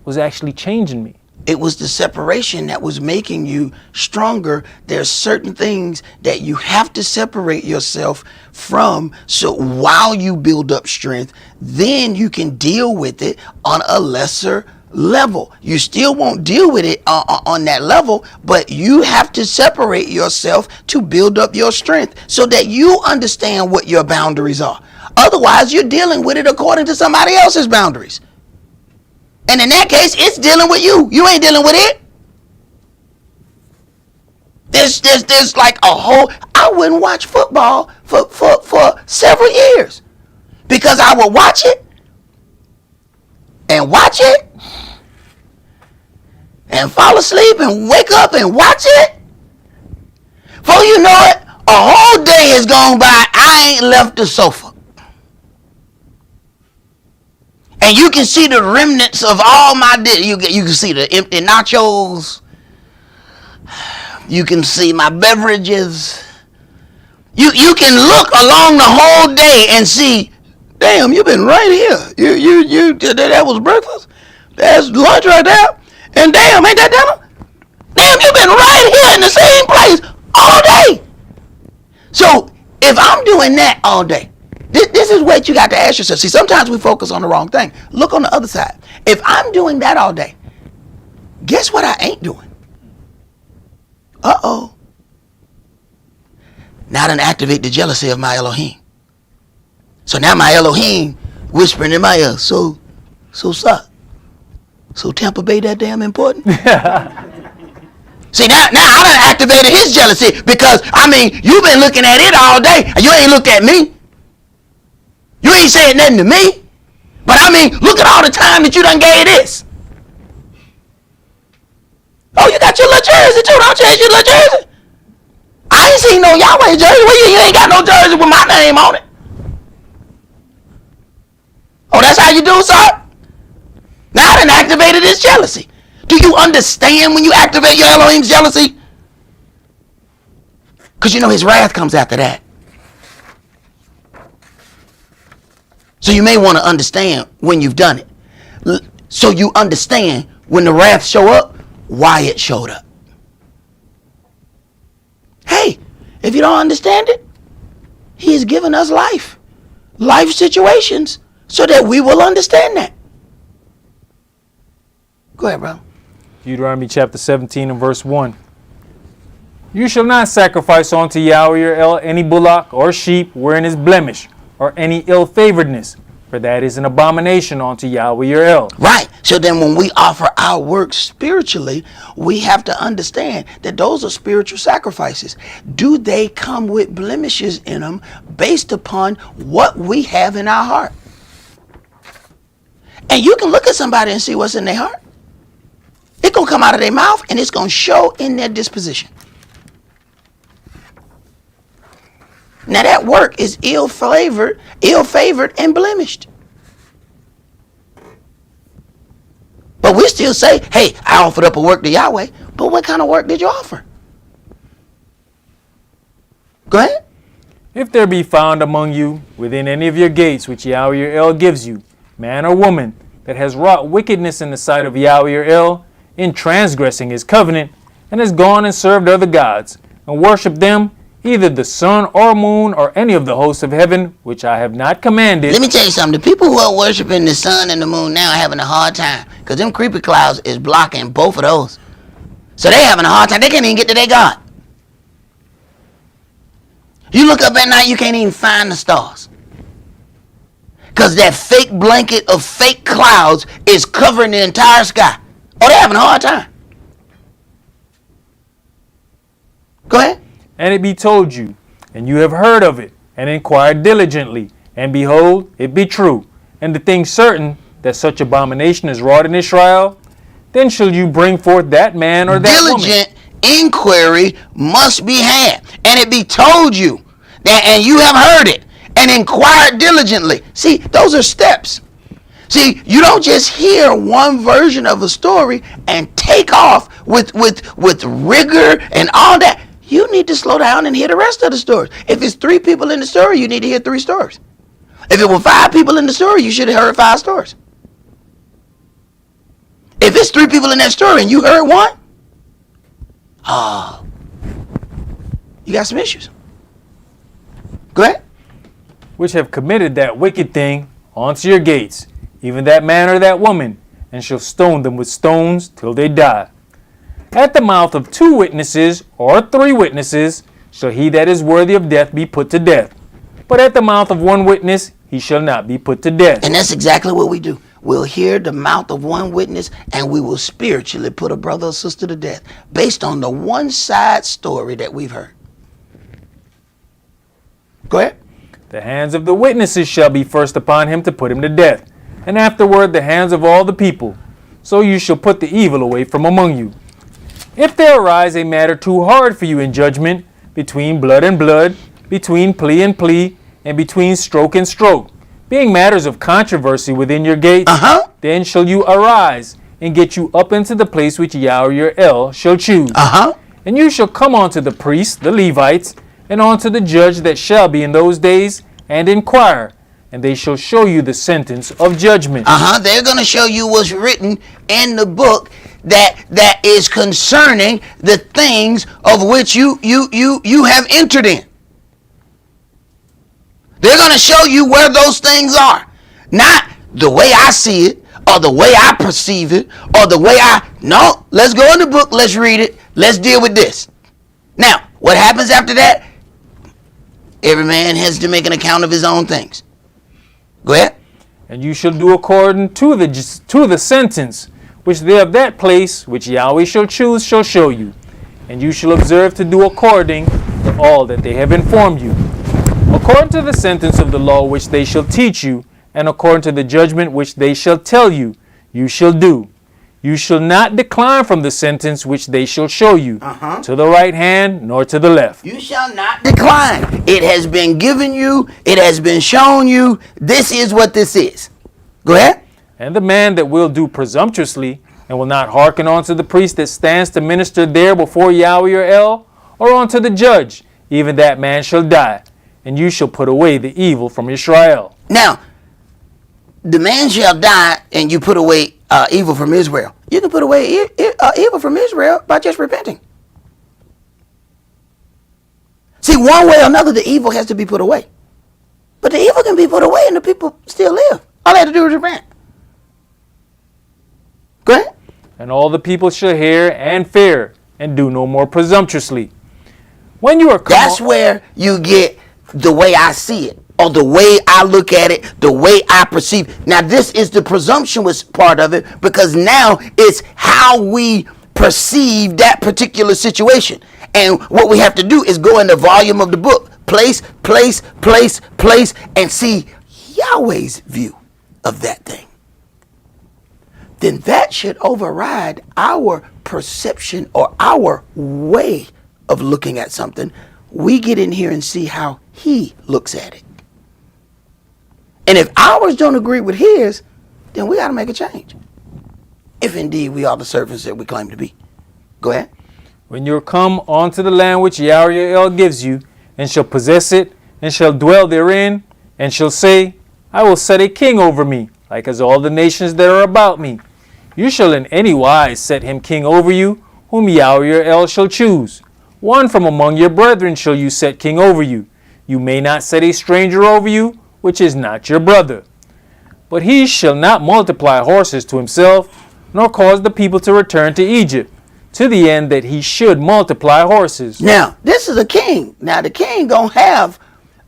was actually changing me. It was the separation that was making you stronger. There's certain things that you have to separate yourself from. So while you build up strength, then you can deal with it on a lesser level. You still won't deal with it on that level, but you have to separate yourself to build up your strength so that you understand what your boundaries are. Otherwise, you're dealing with it according to somebody else's boundaries. And in that case, it's dealing with you. You ain't dealing with it. There's like a whole, I wouldn't watch football for several years because I would watch it and fall asleep and wake up and watch it. Before you know it, a whole day has gone by. I ain't left the sofa. And you can see the remnants of all my you can see the empty nachos. You can see my beverages. You can look along the whole day and see, damn, you've been right here. You that was breakfast. That's lunch right there. And damn, ain't that dinner? Damn, you've been right here in the same place all day. So if I'm doing that all day, this is what you got to ask yourself. See, sometimes we focus on the wrong thing. Look on the other side. If I'm doing that all day, guess what I ain't doing? Uh-oh. Now I done activate the jealousy of my Elohim. So now my Elohim whispering in my ear, so suck. So Tampa Bay that damn important? See, now I done activated his jealousy because, I mean, you've been looking at it all day and you ain't looked at me. You ain't saying nothing to me. But I mean, look at all the time that you done gave this. Oh, you got your little jersey too. Don't change your little jersey. I ain't seen no Yahweh jersey. Well, you ain't got no jersey with my name on it. Oh, that's how you do, sir? Now I done activated his jealousy. Do you understand when you activate your Elohim's jealousy? Because you know his wrath comes after that. So you may want to understand when you've done it. So you understand when the wrath show up, why it showed up. Hey, if you don't understand it, he has given us life situations, so that we will understand that. Go ahead, bro. Deuteronomy chapter 17 and verse 1. You shall not sacrifice unto Yahweh your El any bullock or sheep wherein is blemish, or any ill-favoredness, for that is an abomination unto Yahweh your El. Right. So then when we offer our work spiritually, we have to understand that those are spiritual sacrifices. Do they come with blemishes in them based upon what we have in our heart? And you can look at somebody and see what's in their heart. It's going to come out of their mouth and it's going to show in their disposition. Now that work is ill-favored and blemished. But we still say, hey, I offered up a work to Yahweh. But what kind of work did you offer? Go ahead. If there be found among you within any of your gates which Yahweh your El gives you, man or woman, that has wrought wickedness in the sight of Yahweh your El, in transgressing his covenant, and has gone and served other gods, and worshipped them, either the sun or moon or any of the hosts of heaven, which I have not commanded. Let me tell you something. The people who are worshiping the sun and the moon now are having a hard time, because them creepy clouds is blocking both of those. So they having a hard time. They can't even get to their God. You look up at night, you can't even find the stars, because that fake blanket of fake clouds is covering the entire sky. Oh, they're having a hard time. Go ahead. And it be told you, and you have heard of it, and inquired diligently, and behold, it be true, and the thing certain, that such abomination is wrought in Israel, then shall you bring forth that man or that woman. Diligent inquiry must be had. And it be told you, that, and you have heard it, and inquired diligently. See, those are steps. See, you don't just hear one version of a story and take off with rigor and all that. You need to slow down and hear the rest of the stories. If it's 3 people in the story, you need to hear 3 stories. If it were 5 people in the story, you should have heard 5 stories. If it's 3 people in that story and you heard 1, you got some issues. Go ahead. Which have committed that wicked thing unto your gates, even that man or that woman, and shall stone them with stones till they die. At the mouth of 2 witnesses or 3 witnesses shall he that is worthy of death be put to death. But at the mouth of 1 witness he shall not be put to death. And that's exactly what we do. We'll hear the mouth of 1 witness and we will spiritually put a brother or sister to death based on the one side story that we've heard. Go ahead. The hands of the witnesses shall be first upon him to put him to death, and afterward the hands of all the people. So you shall put the evil away from among you. If there arise a matter too hard for you in judgment, between blood and blood, between plea and plea, and between stroke and stroke, being matters of controversy within your gates, then shall you arise and get you up into the place which Yahweh your El shall choose. And you shall come unto the priests, the Levites, and unto the judge that shall be in those days, and inquire, and they shall show you the sentence of judgment. They're going to show you what's written in the book that is concerning the things of which you have entered in. They're going to show you where those things are. Not the way I see it, or the way I perceive it, or the way no, let's go in the book, let's read it, let's deal with this. Now, what happens after that? Every man has to make an account of his own things. Go ahead. And you shall do according to the sentence which they of that place which Yahweh shall choose shall show you. And you shall observe to do according to all that they have informed you. According to the sentence of the law which they shall teach you, and according to the judgment which they shall tell you, you shall do. You shall not decline from the sentence which they shall show you, to the right hand nor to the left. You shall not decline. It has been given you. It has been shown you. This is what this is. Go ahead. And the man that will do presumptuously, and will not hearken unto the priest that stands to minister there before Yahweh your El, or unto the judge, even that man shall die, and you shall put away the evil from Israel. Now, the man shall die, and you put away evil from Israel. You can put away evil from Israel by just repenting. See, one way or another, the evil has to be put away. But the evil can be put away and the people still live. All they have to do is repent. Go ahead. And all the people shall hear and fear, and do no more presumptuously. When you are come That's where you get the way I see it, or the way I look at it, the way I perceive. Now, this is the presumptuous part of it, because now it's how we perceive that particular situation. And what we have to do is go in the volume of the book, place, and see Yahweh's view of that thing. Then that should override our perception or our way of looking at something. We get in here and see how he looks at it. And if ours don't agree with his, then we got to make a change. If indeed we are the servants that we claim to be. Go ahead. When you are come unto the land which Yahweh your El gives you, and shall possess it, and shall dwell therein, and shall say, I will set a king over me, like as all the nations that are about me. You shall in any wise set him king over you, whom Yahweh your El shall choose. One from among your brethren shall you set king over you. You may not set a stranger over you, which is not your brother. But he shall not multiply horses to himself, nor cause the people to return to Egypt, to the end that he should multiply horses. Now, this is a king. Now, the king gonna have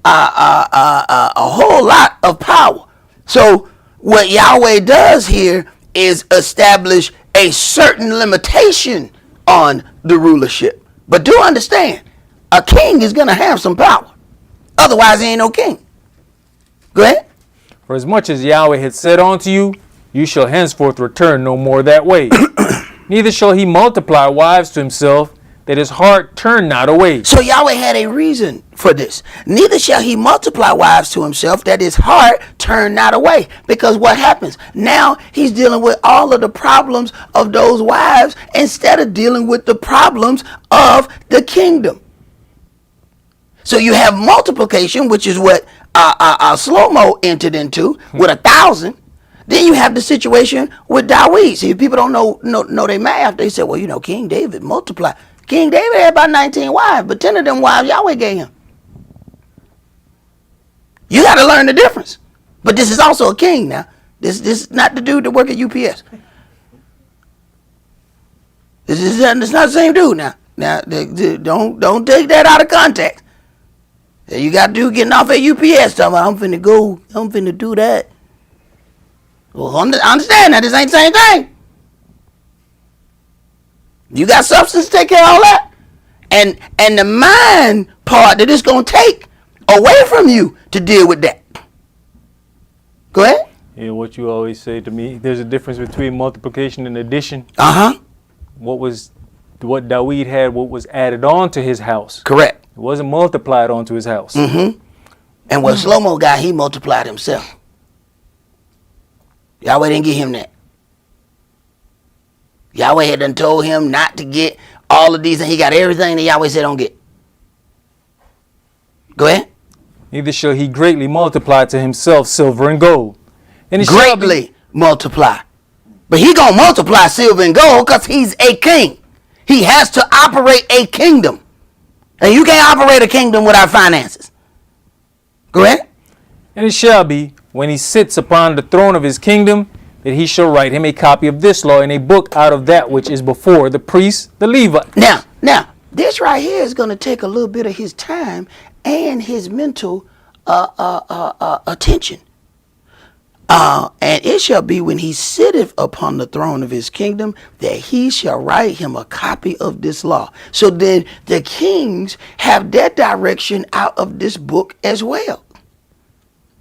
a whole lot of power. So, what Yahweh does here is establish a certain limitation on the rulership. But do understand, a king is gonna have some power. Otherwise, he ain't no king. Go ahead. For as much as Yahweh had said unto you, you shall henceforth return no more that way. Neither shall he multiply wives to himself, that his heart turn not away. So Yahweh had a reason for this. Neither shall he multiply wives to himself, that his heart turn not away. Because what happens? Now he's dealing with all of the problems of those wives instead of dealing with the problems of the kingdom. So you have multiplication, which is what Slow-Mo entered into with 1,000. Then you have the situation with Dawid. See, if people don't know their math, they say, well, you know, King David multiplied. King David had about 19 wives, but 10 of them wives Yahweh gave him. You got to learn the difference. But this is also a king now. This is not the dude that work at UPS. It's not the same dude now. Now, don't take that out of context. You got dude getting off at UPS talking about, I'm finna do that. Well, understand that this ain't the same thing. You got substance to take care of all that. And the mind part that it's going to take away from you to deal with that. Go ahead. Yeah, what you always say to me, there's a difference between multiplication and addition. What Dawid had, what was added on to his house. Correct. It wasn't multiplied onto his house. And what Slow-Mo got, he multiplied himself. Yahweh didn't give him that. Yahweh had done told him not to get all of these, and he got everything that Yahweh said don't get. Go ahead. Neither shall he greatly multiply to himself silver and gold. And it shall be, Greatly multiply. But he gonna multiply silver and gold because he's a king. He has to operate a kingdom. And you can't operate a kingdom without finances. Go ahead. and it shall be, when he sits upon the throne of his kingdom, that he shall write him a copy of this law in a book out of that which is before the priests, the Levites. Now, this right here is going to take a little bit of his time and his mental attention. And it shall be when he sitteth upon the throne of his kingdom that he shall write him a copy of this law. So then the kings have their direction out of this book as well.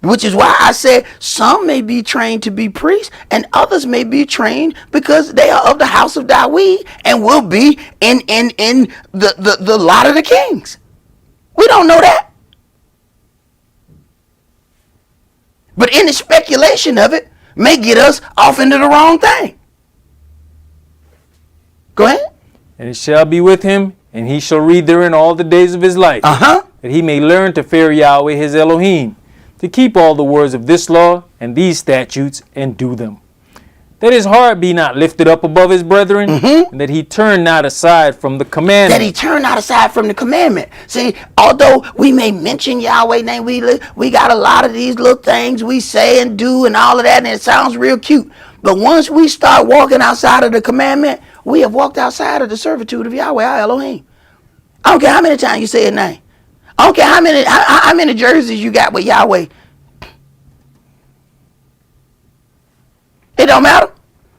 Which is why I said some may be trained to be priests and others may be trained because they are of the house of Dawid and will be in the lot of the kings. We don't know that. But any speculation of it may get us off into the wrong thing. Go ahead. And it shall be with him, and he shall read therein all the days of his life, that he may learn to fear Yahweh his Elohim, to keep all the words of this law and these statutes and do them. That his heart be not lifted up above his brethren, and that he turn not aside from the commandment. That he turn not aside from the commandment. See, although we may mention Yahweh's name, we got a lot of these little things we say and do and all of that, and it sounds real cute. But once we start walking outside of the commandment, we have walked outside of the servitude of Yahweh, our Elohim. I don't care how many times you say his name. I don't care how many jerseys you got with Yahweh. It don't matter.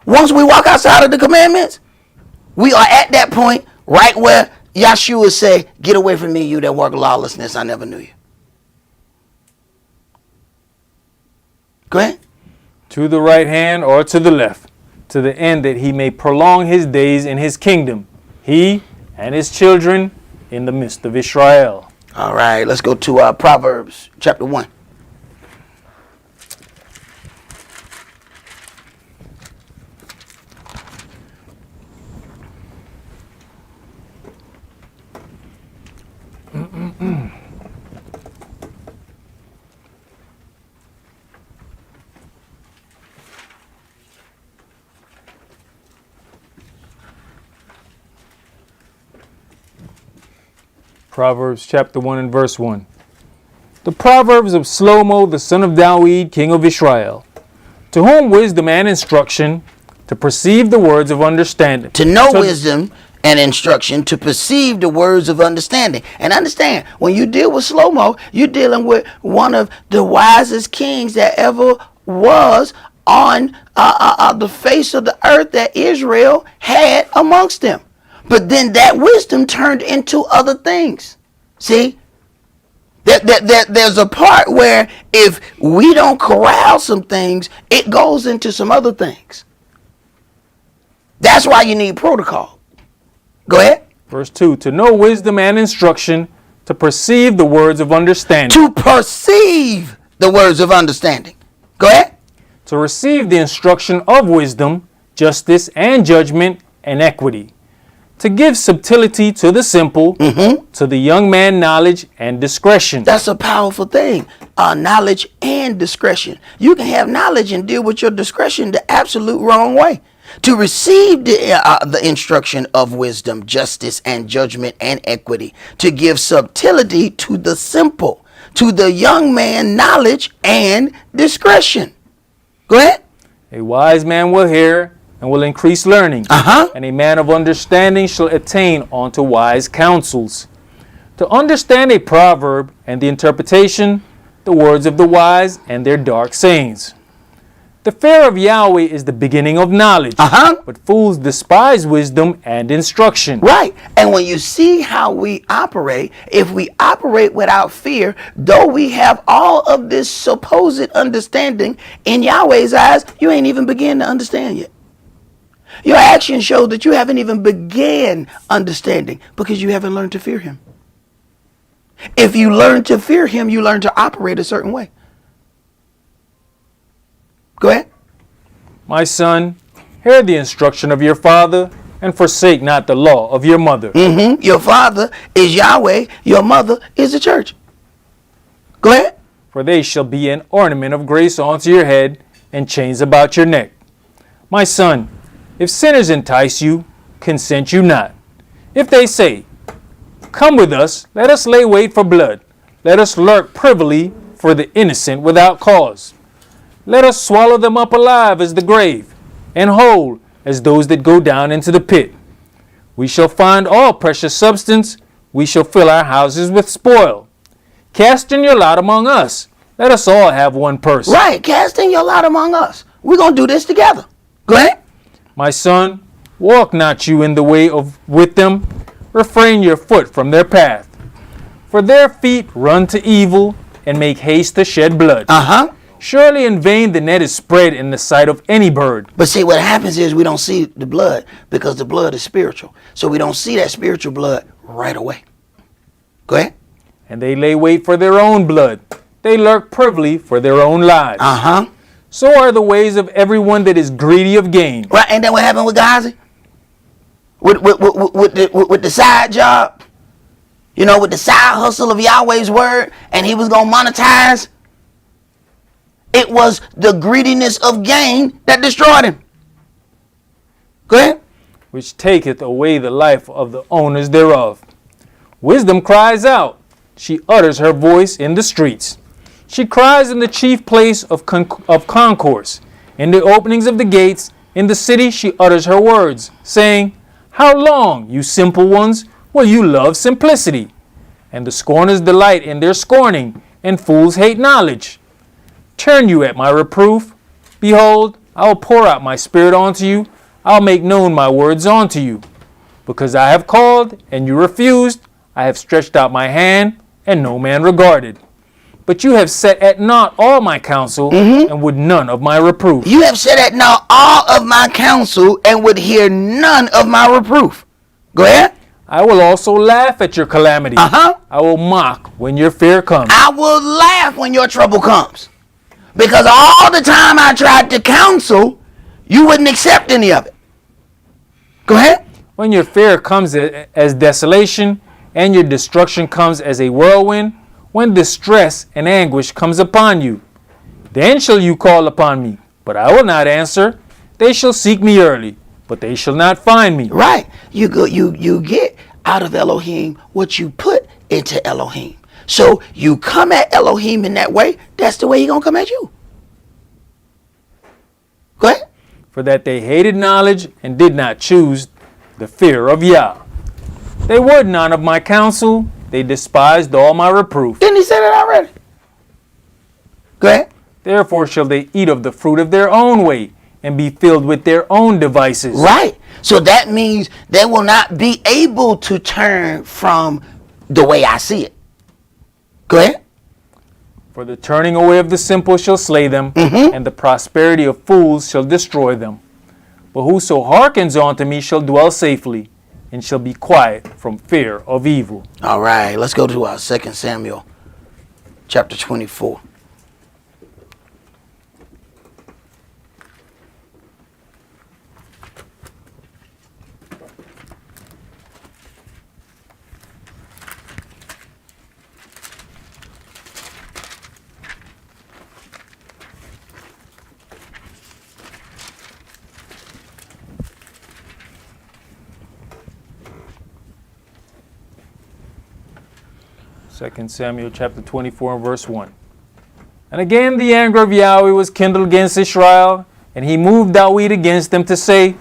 Once we walk outside of the commandments, we are at that point right where Yahshua say, "Get away from me, you that work lawlessness. I never knew you." Go ahead. To the right hand or to the left, to the end that he may prolong his days in his kingdom, he and his children in the midst of Israel. All right, let's go to Proverbs chapter 1. Proverbs chapter 1 and verse 1. The Proverbs of Shlomo, the son of Dawid, king of Israel, to whom wisdom and instruction, to perceive the words of understanding. To know wisdom and instruction, to perceive the words of understanding. And understand, when you deal with Shlomo, you're dealing with one of the wisest kings that ever was on the face of the earth that Israel had amongst them. But then that wisdom turned into other things. See? There's a part where if we don't corral some things, it goes into some other things. That's why you need protocol. Go ahead. Verse 2. To know wisdom and instruction, to perceive the words of understanding. To perceive the words of understanding. Go ahead. To receive the instruction of wisdom, justice and judgment and equity. To give subtlety to the simple, to the young man knowledge and discretion. That's a powerful thing. Knowledge and discretion. You can have knowledge and deal with your discretion the absolute wrong way. To receive the instruction of wisdom, justice and judgment and equity. To give subtlety to the simple, to the young man knowledge and discretion. Go ahead. A wise man will hear and will increase learning, and a man of understanding shall attain unto wise counsels. To understand a proverb and the interpretation, the words of the wise and their dark sayings. The fear of Yahweh is the beginning of knowledge, but fools despise wisdom and instruction. Right. And when you see how we operate, if we operate without fear, though we have all of this supposed understanding, in Yahweh's eyes, you ain't even begin to understand yet. Your actions show that you haven't even began understanding because you haven't learned to fear him. If you learn to fear him, you learn to operate a certain way. Go ahead. My son, hear the instruction of your father, and forsake not the law of your mother. Your father is Yahweh. Your mother is the church. Go ahead. For they shall be an ornament of grace unto your head, and chains about your neck. My son, if sinners entice you, consent you not. If they say, come with us, let us lay wait for blood. Let us lurk privily for the innocent without cause. Let us swallow them up alive as the grave, and whole as those that go down into the pit. We shall find all precious substance. We shall fill our houses with spoil. Cast in your lot among us. Let us all have one purse. Right, cast in your lot among us. We're going to do this together. Go ahead. My son, walk not you in the way with them. Refrain your foot from their path. For their feet run to evil, and make haste to shed blood. Surely in vain the net is spread in the sight of any bird. But see, what happens is we don't see the blood because the blood is spiritual. So we don't see that spiritual blood right away. Go ahead. And they lay wait for their own blood. They lurk privily for their own lives. So are the ways of everyone that is greedy of gain. Right, and then what happened with Gehazi? With the side job? You know, with the side hustle of Yahweh's word, and he was going to monetize. It was the greediness of gain that destroyed him. Go ahead. Which taketh away the life of the owners thereof. Wisdom cries out. She utters her voice in the streets. She cries in the chief place of concourse. In the openings of the gates, in the city she utters her words, saying, how long, you simple ones, will you love simplicity? And the scorners delight in their scorning, and fools hate knowledge. Turn you at my reproof. Behold, I will pour out my spirit onto you. I'll make known my words unto you. Because I have called, and you refused. I have stretched out my hand, and no man regarded. But you have set at naught all my counsel, and would none of my reproof. You have set at naught all of my counsel, and would hear none of my reproof. Go ahead. I will also laugh at your calamity. I will mock when your fear comes. I will laugh when your trouble comes. Because all the time I tried to counsel, you wouldn't accept any of it. Go ahead. When your fear comes as desolation, and your destruction comes as a whirlwind, when distress and anguish comes upon you, then shall you call upon me, but I will not answer. They shall seek me early, but they shall not find me. Right. You get out of Elohim what you put into Elohim. So you come at Elohim in that way, that's the way he's going to come at you. Go ahead. For that they hated knowledge and did not choose the fear of Yah. They would none of my counsel. They despised all my reproof. Didn't he say that already? Go ahead. Therefore shall they eat of the fruit of their own way, and be filled with their own devices. Right. So that means they will not be able to turn from the way I see it. Go ahead. For the turning away of the simple shall slay them, and the prosperity of fools shall destroy them. But whoso hearkens unto me shall dwell safely, and shall be quiet from fear of evil. All right, let's go to our 2 Samuel chapter 24. Second Samuel chapter 24 and verse 1. And again the anger of Yahweh was kindled against Israel, and he moved David against them to say,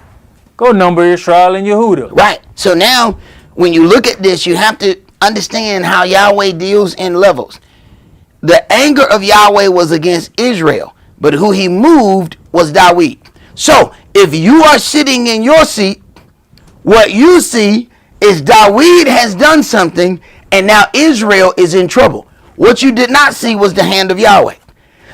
go number Israel and Yehudah. Right. So now, when you look at this, you have to understand how Yahweh deals in levels. The anger of Yahweh was against Israel, but who he moved was David. So, if you are sitting in your seat, what you see is David has done something, and now Israel is in trouble. What you did not see was the hand of Yahweh.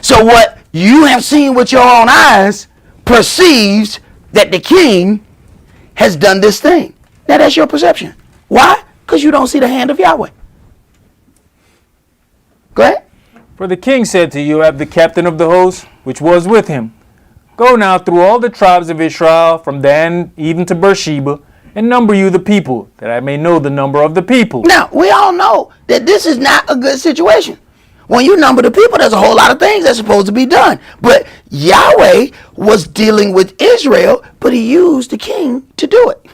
So what you have seen with your own eyes perceives that the king has done this thing. Now that's your perception. Why? Because you don't see the hand of Yahweh. Go ahead. For the king said to Joab, the captain of the host, which was with him, Go now through all the tribes of Israel, from Dan even to Beersheba, and number you the people, that I may know the number of the people. Now, we all know that this is not a good situation. When you number the people, there's a whole lot of things that's supposed to be done. But Yahweh was dealing with Israel, but he used the king to do it.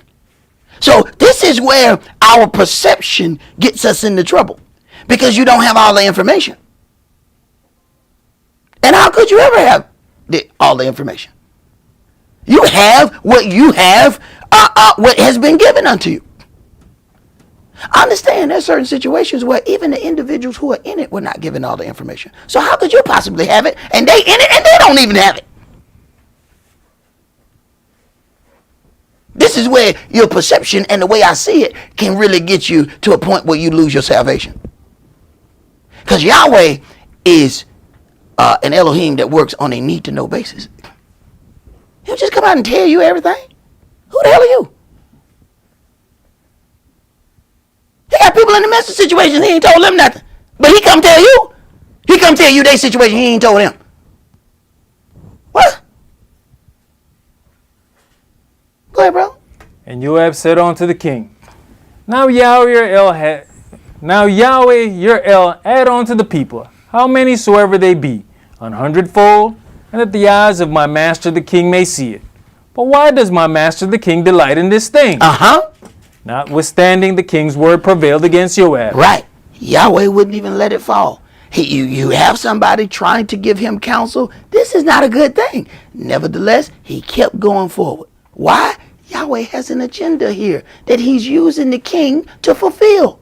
So this is where our perception gets us into trouble, because you don't have all the information. And how could you ever have all the information? You have what you have, what has been given unto you. I understand there's certain situations where even the individuals who are in it were not given all the information. So how could you possibly have it and they in it and they don't even have it? This is where your perception and the way I see it can really get you to a point where you lose your salvation. Because Yahweh is an Elohim that works on a need-to-know basis. He'll just come out and tell you everything. Who the hell are you? He got people in the midst of situations, he ain't told them nothing. But he come tell you. He come tell you their situation, he ain't told them. What? Go ahead, bro. And Joab said unto the king, Now Yahweh your El add unto the people, how many soever they be, 100-fold, and that the eyes of my master the king may see it. But why does my master the king delight in this thing? Notwithstanding, the king's word prevailed against Joab. Right. Yahweh wouldn't even let it fall. You have somebody trying to give him counsel. This is not a good thing. Nevertheless, he kept going forward. Why? Yahweh has an agenda here that he's using the king to fulfill.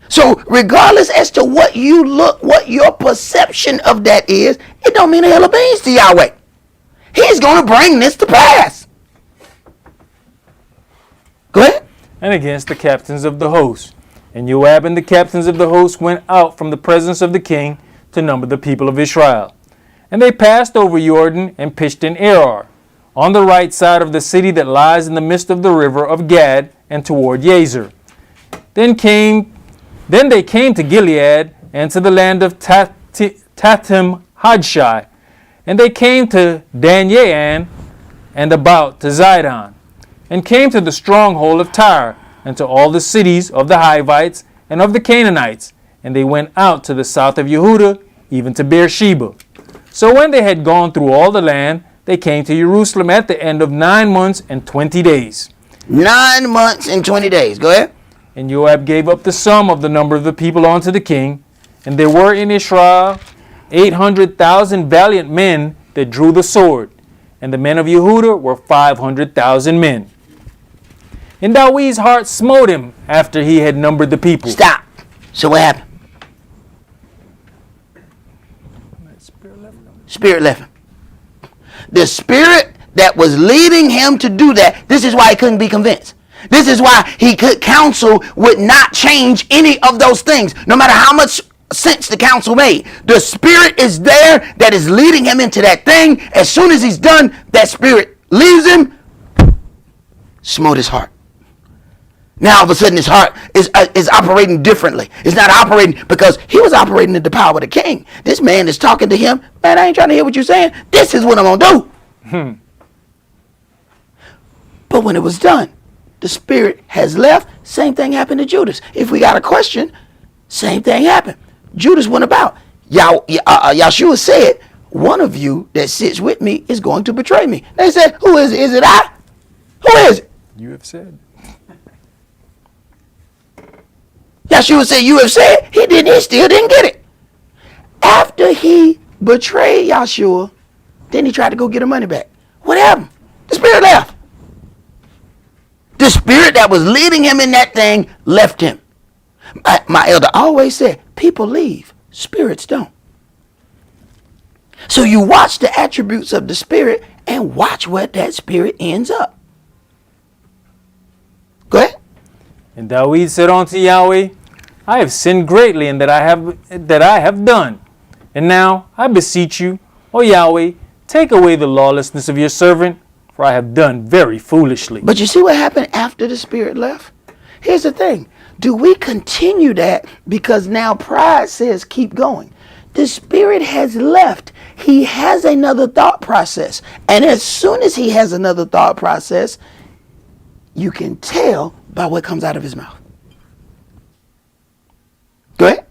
So regardless as to what your perception of that is, it don't mean a hell of beans to Yahweh. He's going to bring this to pass. Go ahead. And against the captains of the host. And Joab and the captains of the host went out from the presence of the king to number the people of Israel. And they passed over Jordan and pitched in Arar, on the right side of the city that lies in the midst of the river of Gad, and toward Yazer. Then they came to Gilead and to the land of Tatim Hadshai, and they came to Dan and about to Zidon, and came to the stronghold of Tyre, and to all the cities of the Hivites and of the Canaanites, and they went out to the south of Yehudah, even to Beersheba. So when they had gone through all the land, they came to Jerusalem at the end of 9 months and 20 days. 9 months and 20 days. Go ahead. And Joab gave up the sum of the number of the people unto the king, and there were in Israel 800,000 valiant men that drew the sword, and the men of Yehudah were 500,000 men. And David's heart smote him after he had numbered the people. Stop. So what happened? Spirit left him. The spirit that was leading him to do that, this is why he couldn't be convinced. This is why he could counsel would not change any of those things, no matter how much sense the counsel made. The spirit is there that is leading him into that thing. As soon as he's done, that spirit leaves him, smote his heart. Now all of a sudden his heart is operating differently. It's not operating because he was operating in the power of the king. This man is talking to him. Man, I ain't trying to hear what you're saying. This is what I'm going to do. But when it was done, the spirit has left. Same thing happened to Judas. If we got a question, same thing happened. Judas went about. Yahshua said, one of you that sits with me is going to betray me. They said, who is it? Is it I? Who is it? You have said. Yahshua said, you have said. He still didn't get it. After he betrayed Yahshua, then he tried to go get her money back. What happened? The spirit left. The spirit that was leading him in that thing left him. My elder always said, people leave, spirits don't. So you watch the attributes of the spirit and watch where that spirit ends up. Go ahead. And David said unto Yahweh, I have sinned greatly in that I have done. And now I beseech you, O Yahweh, take away the lawlessness of your servant, for I have done very foolishly. But you see what happened after the spirit left? Here's the thing. Do we continue that because now pride says keep going? The spirit has left. he has another thought process. And as soon as he has another thought process, you can tell by what comes out of his mouth. Go ahead.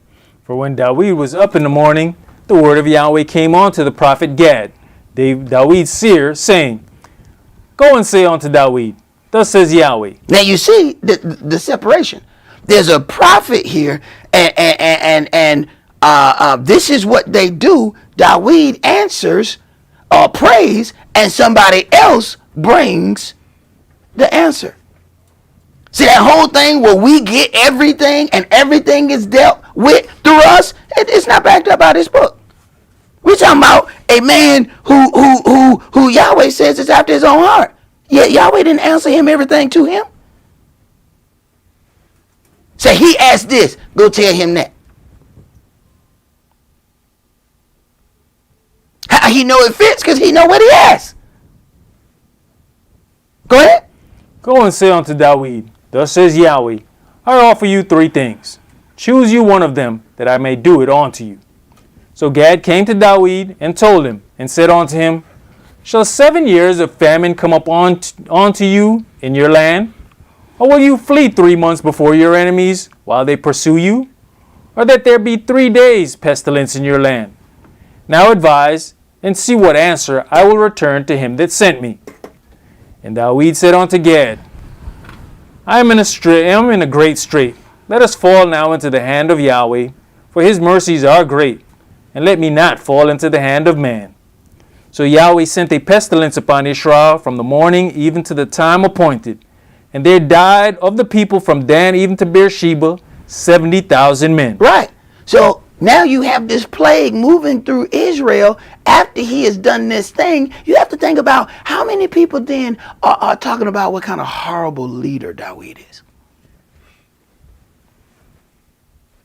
For when David was up in the morning, the word of Yahweh came on to the prophet Gad, David's seer, saying, Go and say unto David, Thus says Yahweh. Now you see the separation. There's a prophet here, and this is what they do. David answers or prays, and somebody else brings the answer. See, that whole thing where we get everything and everything is dealt with through us, it's not backed up by this book. We're talking about a man who Yahweh says is after his own heart. Yet Yahweh didn't answer him everything to him. Say, he asked this, go tell him that. How he know it fits? Because he know what he asked. Go ahead. Go and say unto David, Thus says Yahweh, I offer you 3 things. Choose you one of them, that I may do it unto you. So Gad came to David and told him, and said unto him, Shall 7 years of famine come up onto you in your land? Or will you flee 3 months before your enemies while they pursue you? Or that there be 3 days pestilence in your land? Now advise, and see what answer I will return to him that sent me. And David said unto Gad, I am in a great strait. Let us fall now into the hand of Yahweh, for his mercies are great, and let me not fall into the hand of man. So Yahweh sent a pestilence upon Israel from the morning even to the time appointed, and there died of the people from Dan even to Beersheba 70,000 men. Right. So now you have this plague moving through Israel after he has done this thing. You have to think about how many people then are talking about what kind of horrible leader David is.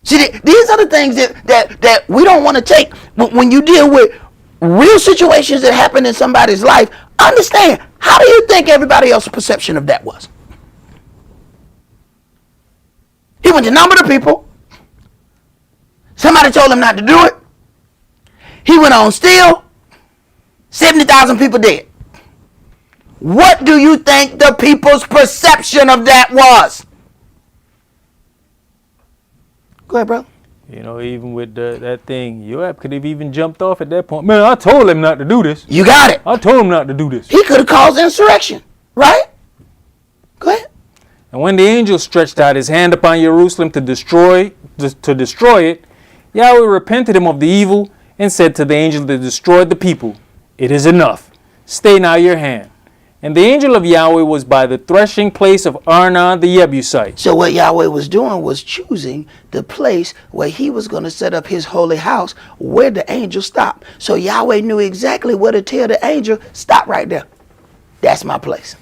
See, these are the things that we don't want to take when you deal with real situations that happen in somebody's life. Understand, how do you think everybody else's perception of that was? He went to number the people. Somebody told him not to do it. He went on still. 70,000 people dead. What do you think the people's perception of that was? Go ahead, bro. You know, even with that thing, Joab could have even jumped off at that point. Man, I told him not to do this. You got it. I told him not to do this. He could have caused insurrection, right? Go ahead. And when the angel stretched out his hand upon Jerusalem to destroy it, Yahweh repented him of the evil and said to the angel that destroyed the people, It is enough. Stay now your hand. And the angel of Yahweh was by the threshing place of Arnon the Jebusite. So what Yahweh was doing was choosing the place where he was going to set up his holy house where the angel stopped. So Yahweh knew exactly where to tell the angel, stop right there. That's my place.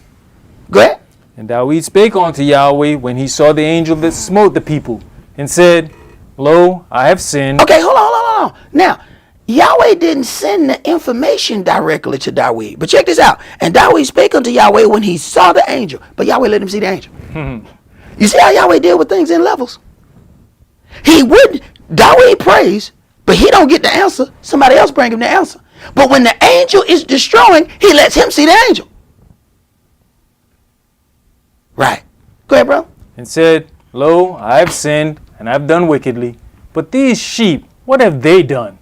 Go ahead. And David spake unto Yahweh when he saw the angel that smote the people, and said, Lo, I have sinned. Okay, hold on. Now, Yahweh didn't send the information directly to David. But check this out. And David spake unto Yahweh when he saw the angel. But Yahweh let him see the angel. You see how Yahweh deal with things in levels? David prays, but he don't get the answer. Somebody else bring him the answer. But when the angel is destroying, he lets him see the angel. Right. Go ahead, bro. And said, Lo, I have sinned, and I have done wickedly. But these sheep, what have they done?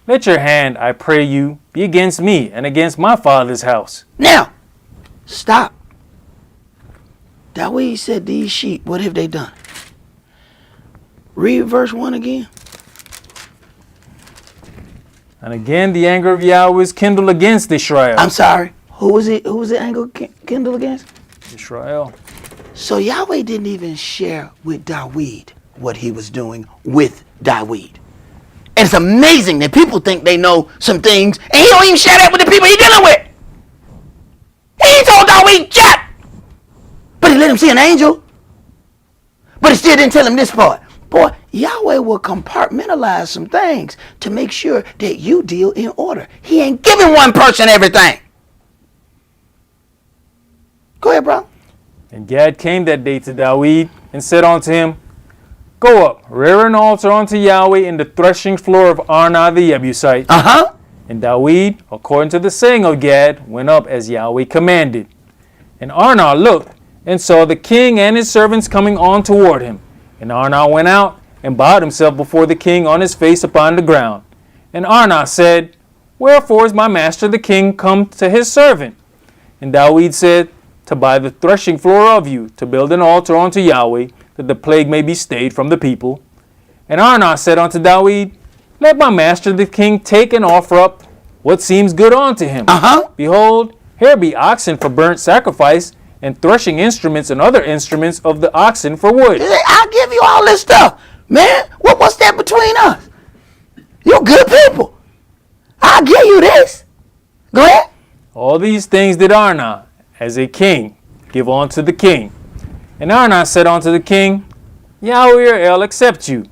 Let your hand, I pray you, be against me and against my father's house. Now, stop. David said, these sheep, what have they done? Read verse 1 again. And again the anger of Yahweh was kindled against Israel. I'm sorry. Who was the anger kindled against? Israel. So Yahweh didn't even share with David what he was doing with David. And it's amazing that people think they know some things, and he don't even share that with the people he's dealing with. He told David, Jack! But he let him see an angel. But he still didn't tell him this part. Boy, Yahweh will compartmentalize some things to make sure that you deal in order. He ain't giving one person everything. Go ahead, bro. And Gad came that day to David and said unto him, Go up, rear an altar unto Yahweh in the threshing floor of Arnon the Jebusite. And Dawid, according to the saying of Gad, went up as Yahweh commanded. And Arnah looked and saw the king and his servants coming on toward him. And Arnah went out and bowed himself before the king on his face upon the ground. And Arnah said, Wherefore is my master the king come to his servant? And Dawid said, To buy the threshing floor of you, to build an altar unto Yahweh, that the plague may be stayed from the people. And Arnah said unto Dawid, Let my master the king take and offer up what seems good unto him. Behold, here be oxen for burnt sacrifice, and threshing instruments and other instruments of the oxen for wood. I'll give you all this stuff. Man, what's that between us? You're good people. I'll give you this. Go ahead. All these things did Arnah, as a king, give unto the king. And Arnah said unto the king, Yahweh or El accept you.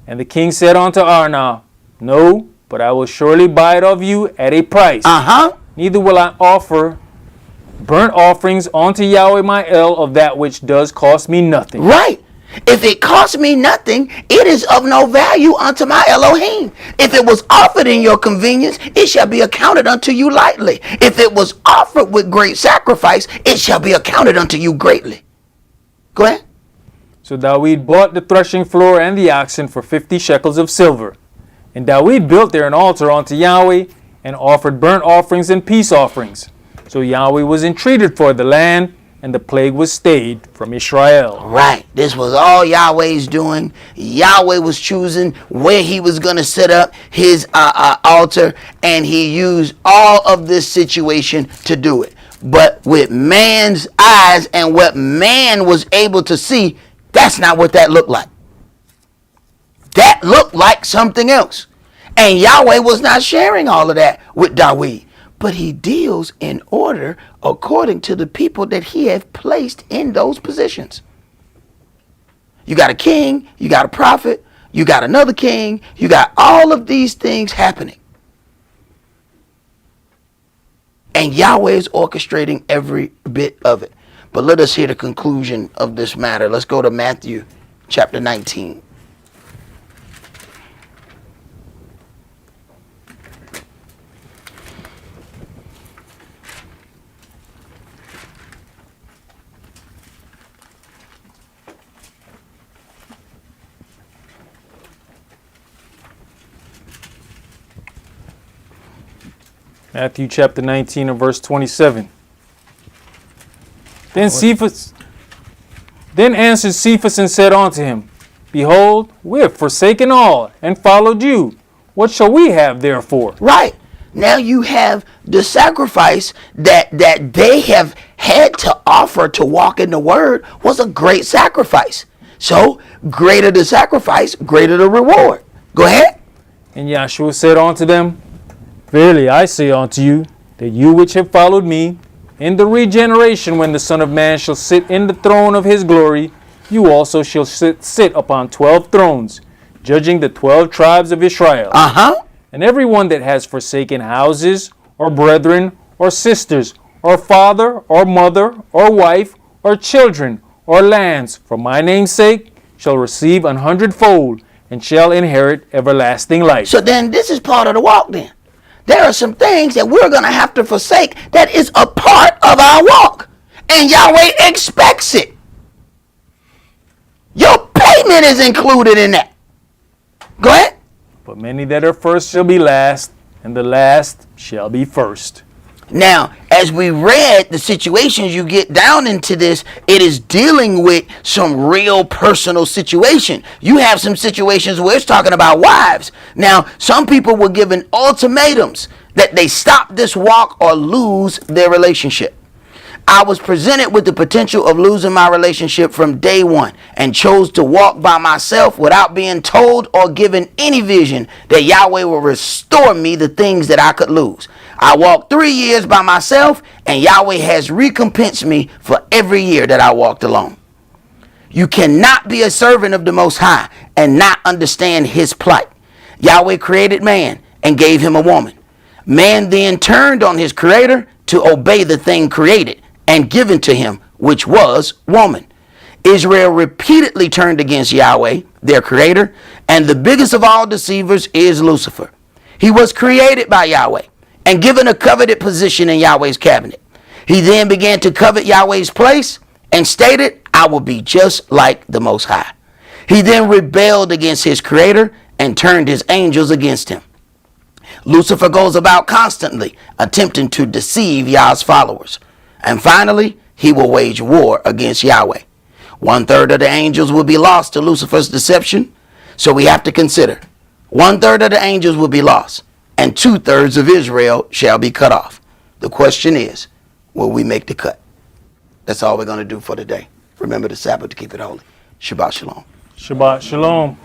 And the king said unto Arnah, No, but I will surely buy it of you at a price. Neither will I offer burnt offerings unto Yahweh my El of that which does cost me nothing. Right. If it costs me nothing, it is of no value unto my Elohim. If it was offered in your convenience, it shall be accounted unto you lightly. If it was offered with great sacrifice, it shall be accounted unto you greatly. Go ahead. So Dawid bought the threshing floor and the oxen for 50 shekels of silver. And Dawid built there an altar unto Yahweh, and offered burnt offerings and peace offerings. So Yahweh was entreated for the land, and the plague was stayed from Israel. Right. This was all Yahweh's doing. Yahweh was choosing where he was going to set up his altar, and he used all of this situation to do it. But with man's eyes and what man was able to see, that's not what that looked like. That looked like something else. And Yahweh was not sharing all of that with Dawid. But he deals in order according to the people that he has placed in those positions. You got a king, you got a prophet, you got another king, you got all of these things happening. And Yahweh is orchestrating every bit of it. But let us hear the conclusion of this matter. Let's go to Matthew chapter 19. Matthew chapter 19 and verse 27. Then answered Cephas and said unto him, Behold, we have forsaken all and followed you. What shall we have therefore? Right. Now you have the sacrifice that they have had to offer to walk in the word was a great sacrifice. So greater the sacrifice, greater the reward. Go ahead. And Yahshua said unto them, Verily I say unto you, that you which have followed me, in the regeneration when the Son of Man shall sit in the throne of his glory, you also shall sit upon 12 thrones, judging the 12 tribes of Israel. And every one that has forsaken houses, or brethren, or sisters, or father, or mother, or wife, or children, or lands, for my name's sake, shall receive 100-fold, and shall inherit everlasting life. So then this is part of the walk then. There are some things that we're going to have to forsake that is a part of our walk. And Yahweh expects it. Your payment is included in that. Go ahead. But many that are first shall be last, and the last shall be first. Now, as we read the situations you get down into this, it is dealing with some real personal situation. You have some situations where it's talking about wives. Now, some people were given ultimatums that they stop this walk or lose their relationship. I was presented with the potential of losing my relationship from day one and chose to walk by myself without being told or given any vision that Yahweh will restore me the things that I could lose. I walked 3 years by myself, and Yahweh has recompensed me for every year that I walked alone. You cannot be a servant of the Most High and not understand his plight. Yahweh created man and gave him a woman. Man then turned on his creator to obey the thing created and given to him, which was woman. Israel repeatedly turned against Yahweh, their creator, and the biggest of all deceivers is Lucifer. He was created by Yahweh and given a coveted position in Yahweh's cabinet. He then began to covet Yahweh's place and stated, I will be just like the Most High. He then rebelled against his creator and turned his angels against him. Lucifer goes about constantly attempting to deceive Yah's followers. And finally, he will wage war against Yahweh. 1/3 of the angels will be lost to Lucifer's deception. So we have to consider 1/3 of the angels will be lost and 2/3 of Israel shall be cut off. The question is, will we make the cut? That's all we're going to do for today. Remember the Sabbath to keep it holy. Shabbat shalom. Shabbat shalom.